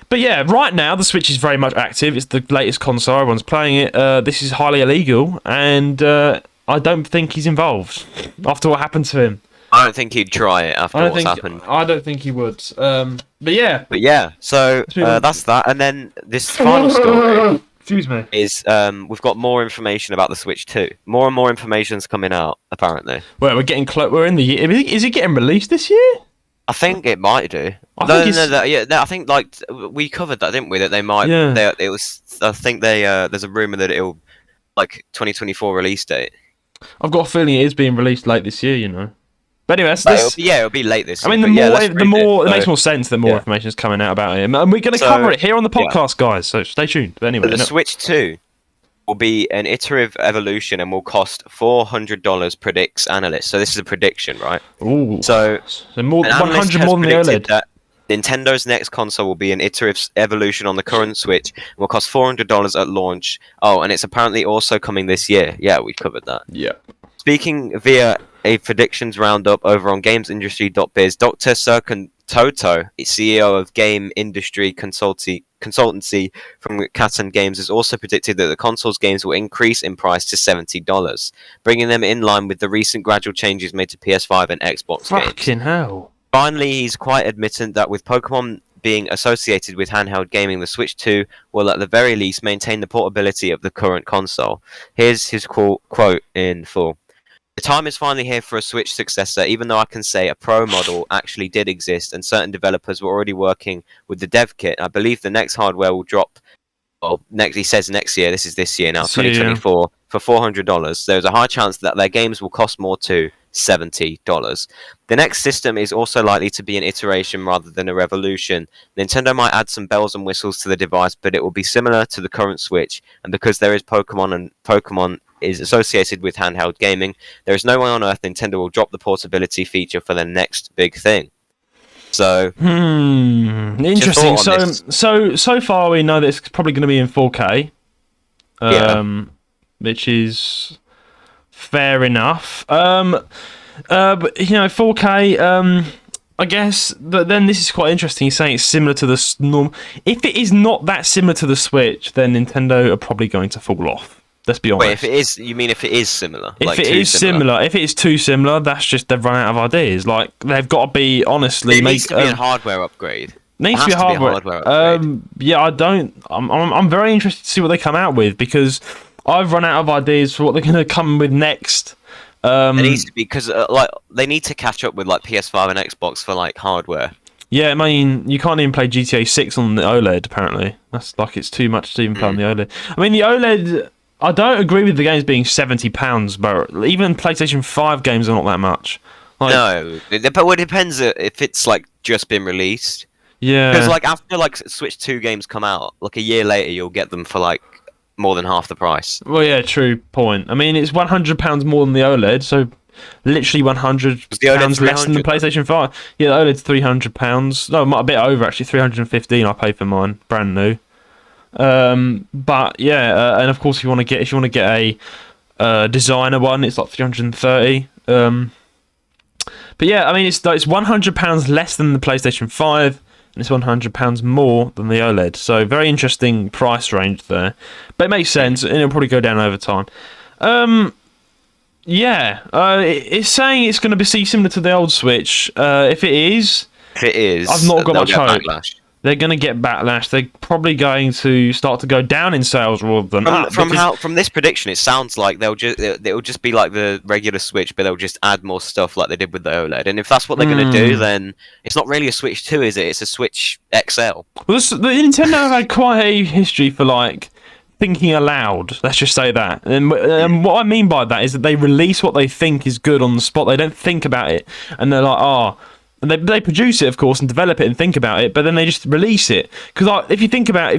But yeah, right now the Switch is very much active. It's the latest console, everyone's playing it. This is highly illegal, and I don't think he's involved after what happened to him. I don't think he'd try it after what's happened. I don't think he would. But yeah. So that's that. And then this final story. Excuse me. Is we've got more information about the Switch 2. More and more information's coming out apparently. Well, we're getting close. We're in the year. Is it getting released this year? I think it might do. I think like we covered that, didn't we? That they might. Yeah. It was. I think there's a rumor that it'll like 2024 release date. I've got a feeling it is being released late this year. You know. But anyway, it'll be late this year. I mean, it makes more sense that more information is coming out about it, and we're going to cover it here on the podcast, guys. So stay tuned. But anyway, the Switch 2 will be an iterative evolution and will cost $400, predicts analysts. So this is a prediction, right? Ooh. So more 100 more than the OLED. That Nintendo's next console will be an iterative evolution on the current Switch and will cost $400 at launch. Oh, and it's apparently also coming this year. Yeah, we covered that. Yeah. Speaking via a predictions roundup over on GamesIndustry.biz, Dr. Serkan Toto, CEO of game industry consultancy from Katan Games, has also predicted that the console's games will increase in price to $70, bringing them in line with the recent gradual changes made to PS5 and Xbox games. Fucking hell. Finally, he's quite admitted that with Pokemon being associated with handheld gaming, the Switch 2 will at the very least maintain the portability of the current console. Here's his quote in full. The time is finally here for a Switch successor, even though I can say a Pro model actually did exist and certain developers were already working with the dev kit. I believe the next hardware will drop, he says next year, this is this year now, 2024, for $400. There's a high chance that their games will cost more too, $70. The next system is also likely to be an iteration rather than a revolution. Nintendo might add some bells and whistles to the device, but it will be similar to the current Switch, and because there is Pokemon and Pokemon is associated with handheld gaming, there is no way on earth Nintendo will drop the portability feature for the next big thing. So, interesting. So far we know that it's probably going to be in 4K, which is fair enough. But 4K. I guess, but then this is quite interesting. He's saying it's similar to the norm. If it is not that similar to the Switch, then Nintendo are probably going to fall off. Let's be honest. Wait, if it is, you mean if it is similar? If it is similar, if it is too similar, that's just they've run out of ideas. Like they've got to be honestly. It needs to be a hardware upgrade. Needs to be a hardware upgrade. Yeah, I don't. I'm very interested to see what they come out with because I've run out of ideas for what they're going to come with next. It needs to be because they need to catch up with like PS5 and Xbox for like hardware. Yeah, I mean, you can't even play GTA 6 on the OLED. Apparently, that's like it's too much to even play on the OLED. I mean, the OLED. I don't agree with the games being £70, but even PlayStation 5 games are not that much. No, but it depends if it's like just been released. Yeah. Because like after like Switch 2 games come out, like a year later, you'll get them for like more than half the price. Well, yeah, true point. I mean, it's £100 more than the OLED, so literally £100 less than the PlayStation 5. Yeah, the OLED's £300. No, a bit over actually. $315 I paid for mine, brand new. But yeah, and of course, if you want to get a designer one, it's like $330. But yeah, I mean, it's £100 less than the PlayStation 5, and it's £100 more than the OLED. So very interesting price range there. But it makes sense, and it'll probably go down over time. It's saying it's going to be similar to the old Switch. If it is, I've not got much hope. Backlash. They're going to get backlash. They're probably going to start to go down in sales rather than up. From this prediction, it sounds like it'll just be like the regular Switch, but they'll just add more stuff like they did with the OLED. And if that's what they're going to do, then it's not really a Switch 2, is it? It's a Switch XL. Well, the Nintendo have had quite a history for like thinking aloud. Let's just say that. And what I mean by that is that they release what they think is good on the spot. They don't think about it, and they're like, And they produce it, of course, and develop it and think about it, but then they just release it. Because if you think about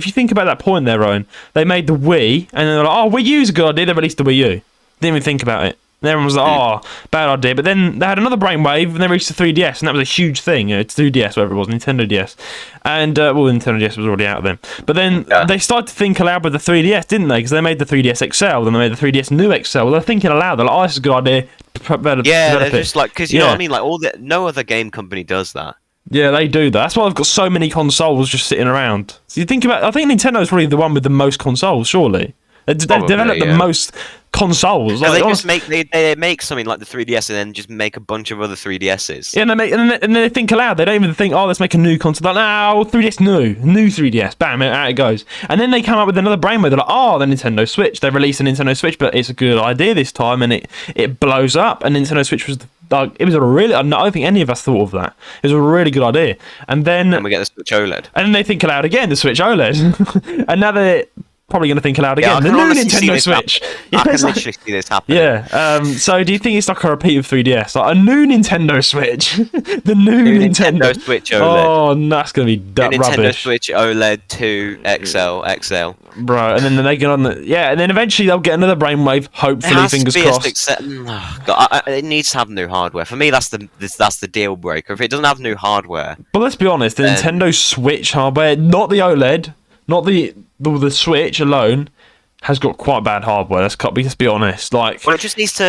that point there, Roan, they made the Wii, and they're like, oh, Wii U's a good idea. They released the Wii U. Didn't even think about it. And everyone was like, oh, bad idea. But then they had another brainwave, and they reached the 3DS, and that was a huge thing. It's 2DS, whatever it was, Nintendo DS. And, Nintendo DS was already out then. But then they started to think aloud with the 3DS, didn't they? Because they made the 3DS XL, then they made the 3DS New XL. Well, they're thinking aloud. They're like, oh, this is a good idea. They're just like, because you know what I mean? Like, no other game company does that. Yeah, they do that. That's why they've got so many consoles just sitting around. So you think about, I think Nintendo's probably the one with the most consoles, surely. They've developed the most consoles. Like, they make something like the 3DS and then just make a bunch of other 3DSs. Yeah, and then they think aloud. They don't even think, oh, let's make a new console. Like, no, 3DS new 3DS. Bam, out it goes. And then they come up with another brainwave. They're like, oh, the Nintendo Switch. They released a Nintendo Switch, but it's a good idea this time, and it blows up. And Nintendo Switch was it was a really. I don't think any of us thought of that. It was a really good idea. And then we get the Switch OLED. And then they think aloud again, the Switch OLED. And now they're probably going to think aloud again. The new Nintendo Switch. I can literally see this happening. Yeah. So do you think it's like a repeat of 3DS? Like a new Nintendo Switch? The new Nintendo Switch OLED. Oh, that's going to be rubbish. Nintendo Switch OLED 2 XL. Bro, and then they get on and then eventually they'll get another brainwave, hopefully, fingers crossed. It needs to have new hardware. For me, that's the deal breaker. If it doesn't have new hardware. But let's be honest, the Nintendo Switch hardware, not the OLED, not the Switch alone, has got quite bad hardware. Let's be honest. Like, well, it just needs to.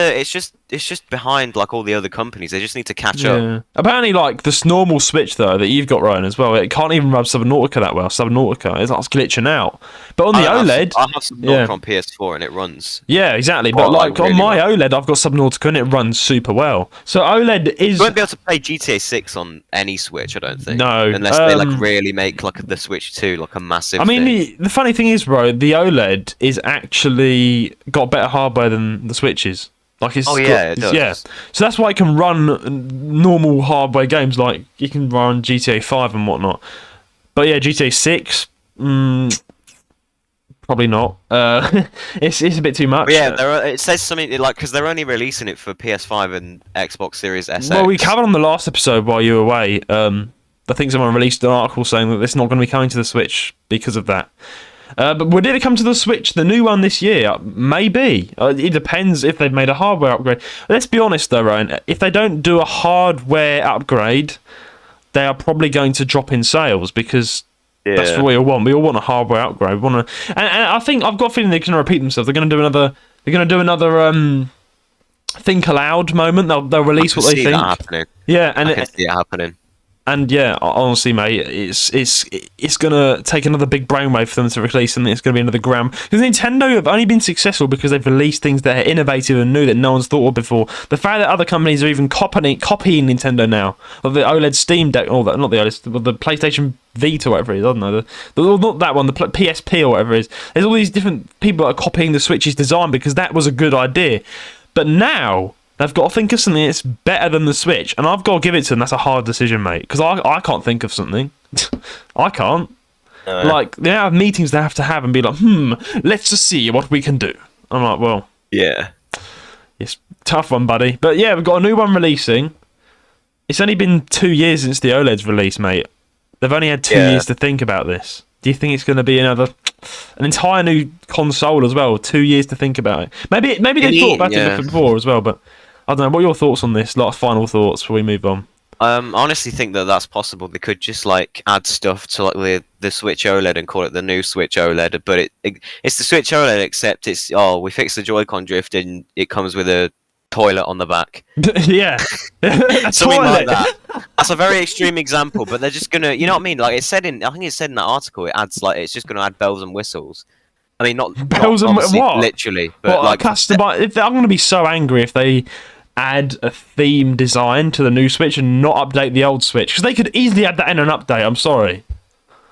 It's just behind like all the other companies. They just need to catch up. Apparently, like this normal Switch though that you've got, Roan, as well, it can't even run Subnautica that well. Subnautica is like glitching out. But on the OLED, I have Subnautica on PS4 and it runs. Yeah, exactly. But like on my OLED, I've got Subnautica and it runs super well. So OLED is. You won't be able to play GTA 6 on any Switch, I don't think. No, unless they like really make like the Switch 2 like a massive. I mean, the funny thing is, bro, the OLED is actually got better hardware than the Switches. Like it does. Yeah. So that's why it can run normal hardware games, like you can run GTA 5 and whatnot. But yeah, GTA 6, probably not. It's a bit too much. But yeah, it says something like because they're only releasing it for PS5 and Xbox Series S. Well, we covered on the last episode while you were away. I think someone released an article saying that it's not going to be coming to the Switch because of that. But would it come to the Switch, the new one this year? Maybe. It depends if they've made a hardware upgrade. Let's be honest though, Roan, if they don't do a hardware upgrade, they are probably going to drop in sales because that's what we all want. We all want a hardware upgrade. We want to, and I think I've got a feeling they're going to repeat themselves. They're going to do another think aloud moment. They'll release what they think. That happening. Yeah, and I can see it happening. And yeah, honestly, mate, it's gonna take another big brainwave for them to release, and it's gonna be another gram. Because Nintendo have only been successful because they've released things that are innovative and new that no one's thought of before. The fact that other companies are even copying Nintendo now, of the OLED Steam Deck, or not the OLED, but the PlayStation Vita, whatever it is, I don't know, not that one, the PSP or whatever it is. There's all these different people that are copying the Switch's design because that was a good idea, but now they've got to think of something that's better than the Switch, and I've got to give it to them. That's a hard decision, mate, because I can't think of something. I can't. Like, they have meetings they have to have and be like, let's just see what we can do. I'm like, well, yeah, it's a tough one, buddy. But yeah, we've got a new one releasing. It's only been 2 years since the OLED's released, mate. They've only had 2 years to think about this. Do you think it's going to be an entire new console as well? 2 years to think about it. Maybe they thought about it before as well, but I don't know. What are your thoughts on this? Like final thoughts before we move on. I honestly think that that's possible. They could just like add stuff to like the Switch OLED and call it the new Switch OLED, but it's the Switch OLED except it's we fixed the Joy-Con drift and it comes with a toilet on the back. Yeah, something like that. That's a very extreme example, but they're just gonna, you know what I mean? Like I think it said in that article, it's just gonna add bells and whistles. I mean, not bells and what? Literally, but like customize. I'm gonna be so angry if they add a theme design to the new Switch and not update the old Switch, because they could easily add that in an update. I'm sorry.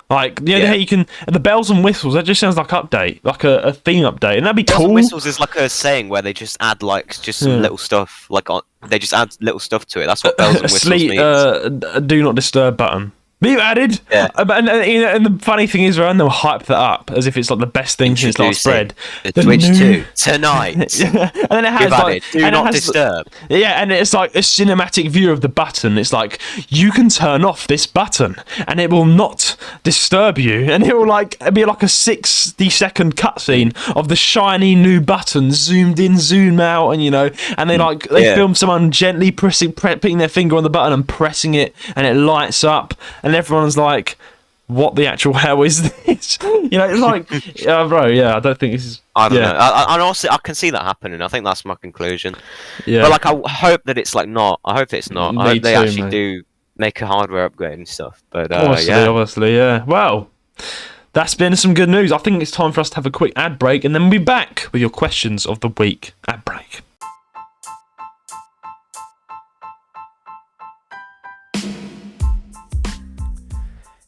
Like, how you can, the bells and whistles, that just sounds like update, like a theme update, and that'd be cool. Bells and whistles is like a saying where they just add like just some little stuff, like they just add little stuff to it. That's what bells and whistles means. Do not disturb button. You added, Yeah. And the funny thing is, Rowan, they'll hype that up as if it's like the best thing since last bread. The Twitch 2 tonight. And then it has like, do not disturb. Yeah, and it's like a cinematic view of the button. It's like you can turn off this button, and it will not disturb you, and it will like be like a 60-second cutscene of the shiny new button zoomed in, zoom out, and and they film someone gently putting their finger on the button and pressing it, and it lights up. And everyone's like, what the actual hell is this? It's like, bro, I don't think this is... I don't know. I honestly, I can see that happening. I think that's my conclusion. Yeah. But, like, I hope that it's, like, not. I hope it's not. I hope they actually do make a hardware upgrade and stuff. But, Obviously, yeah. Well, that's been some good news. I think it's time for us to have a quick ad break, and then we'll be back with your questions of the week. Ad break.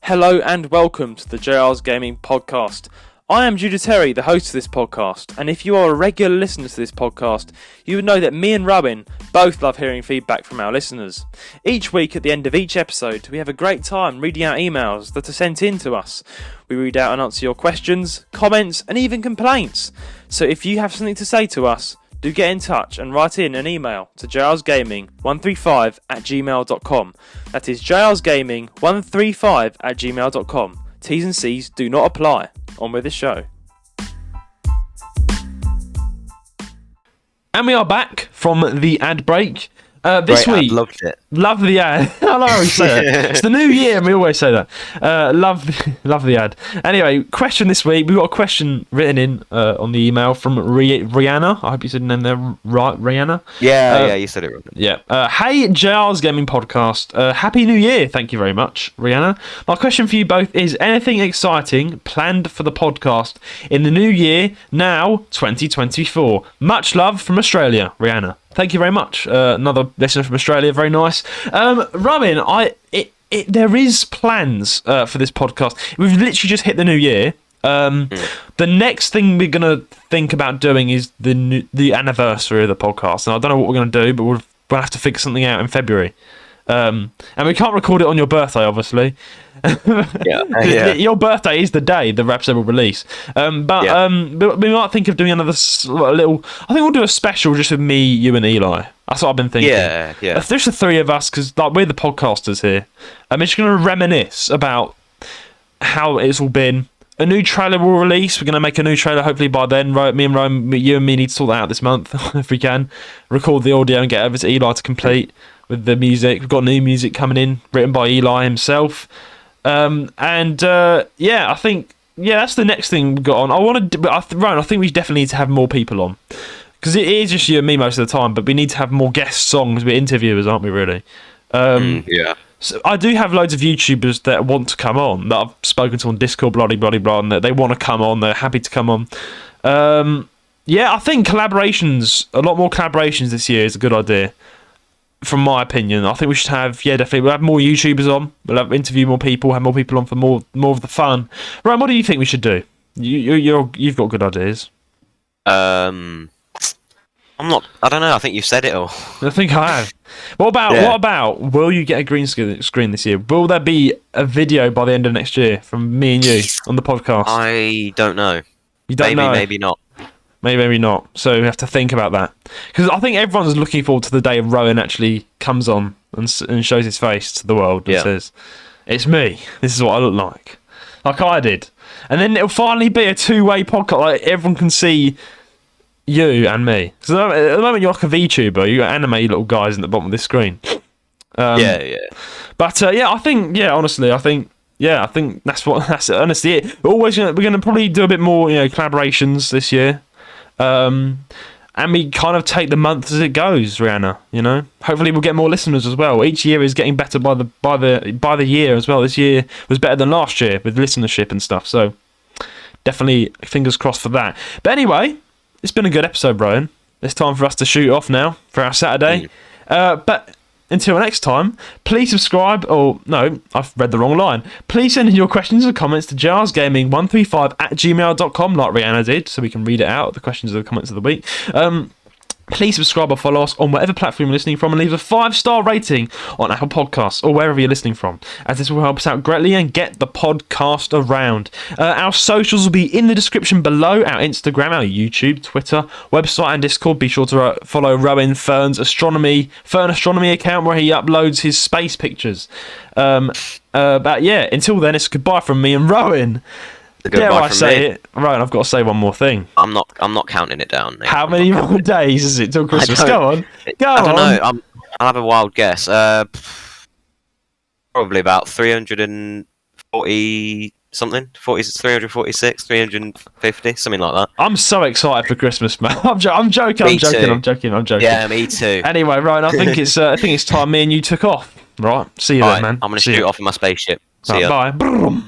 Hello and welcome to the JR's Gaming Podcast. I am Juddah Terry, the host of this podcast, and if you are a regular listener to this podcast, you would know that me and Roan both love hearing feedback from our listeners. Each week at the end of each episode, we have a great time reading out emails that are sent in to us. We read out and answer your questions, comments, and even complaints. So if you have something to say to us, do get in touch and write in an email to jrsgaming135@gmail.com. That is jrsgaming135@gmail.com. T's and C's do not apply. On with the show. And we are back from the ad break. This week, loved it. Love the ad. I always say that. It's the new year, and we always say that. Love the ad. Anyway, question this week. We got a question written in on the email from Rihanna. I hope you said the name there right, Rihanna. Yeah, you said it right. Yeah. Hey, JR's Gaming Podcast. Happy New Year. Thank you very much, Rihanna. My question for you both is: anything exciting planned for the podcast in the new year? Now, 2024. Much love from Australia, Rihanna. Thank you very much. Another listener from Australia, very nice. Robin, there is plans for this podcast. We've literally just hit the new year. The next thing we're gonna think about doing is the anniversary of the podcast, and I don't know what we're gonna do, but we'll have to figure something out in February. And we can't record it on your birthday, obviously. Your birthday is the day the episode will release. But we might think of doing another little. I think we'll do a special just with me, you, and Eli. That's what I've been thinking. Yeah. If there's the three of us, because we're the podcasters here. I'm just going to reminisce about how it's all been. A new trailer will release. We're going to make a new trailer hopefully by then. Right, me and Roan, you and me need to sort that out this month if we can. Record the audio and get over to Eli to complete with the music. We've got new music coming in, written by Eli himself. I think that's the next thing we've got on. Roan, I think we definitely need to have more people on, because it is just you and me most of the time, but we need to have more guest songs. We're interviewers, aren't we, really? So I do have loads of YouTubers that want to come on, that I've spoken to on Discord, blah, blah, blah, blah, and that they want to come on, they're happy to come on. I think collaborations, a lot more collaborations this year is a good idea. From my opinion, I think we should have, definitely, we'll have more YouTubers on, we'll have interview more people, have more people on for more of the fun. Ryan, what do you think we should do? You've got good ideas. I don't know, I think you've said it all. I think I have. What about, will you get a green screen this year? Will there be a video by the end of next year from me and you on the podcast? I don't know. You don't know? Maybe not. Maybe not. So we have to think about that. Because I think everyone's looking forward to the day Rowan actually comes on and shows his face to the world and says, "It's me. This is what I look like I did." And then it'll finally be a two-way podcast. Like everyone can see you and me. So at the moment you're like a VTuber. You got anime little guys in the bottom of this screen. But I think honestly, I think that's honestly it. We're gonna probably do a bit more collaborations this year. And we kind of take the month as it goes, Rihanna. Hopefully we'll get more listeners as well. Each year is getting better by the year as well. This year was better than last year with listenership and stuff. So definitely fingers crossed for that. But anyway, it's been a good episode, Brian. It's time for us to shoot off now for our Saturday. But until next time, please subscribe. Oh, no, I've read the wrong line. Please send in your questions and comments to jrsgaming135@gmail.com like Rihanna did, so we can read it out, the questions and the comments of the week. please subscribe or follow us on whatever platform you're listening from, and leave a 5-star rating on Apple Podcasts or wherever you're listening from, as this will help us out greatly and get the podcast around. Our socials will be in the description below: our Instagram, our YouTube, Twitter, website and Discord. Be sure to follow Roan Fern Astronomy account, where he uploads his space pictures. But yeah, until then, it's goodbye from me and Rowan. Dare I say it? Right, I've got to say one more thing. I'm not counting it down, Nick. How many more days is it till Christmas? Go on. I don't know. I'll have a wild guess. Probably about 340 something. 346, 350, something like that. I'm so excited for Christmas, man. I'm joking. Yeah, me too. Anyway, Ryan, I think it's time me and you took off. Right, see you then, man. I'm gonna shoot off in my spaceship. See ya. Bye.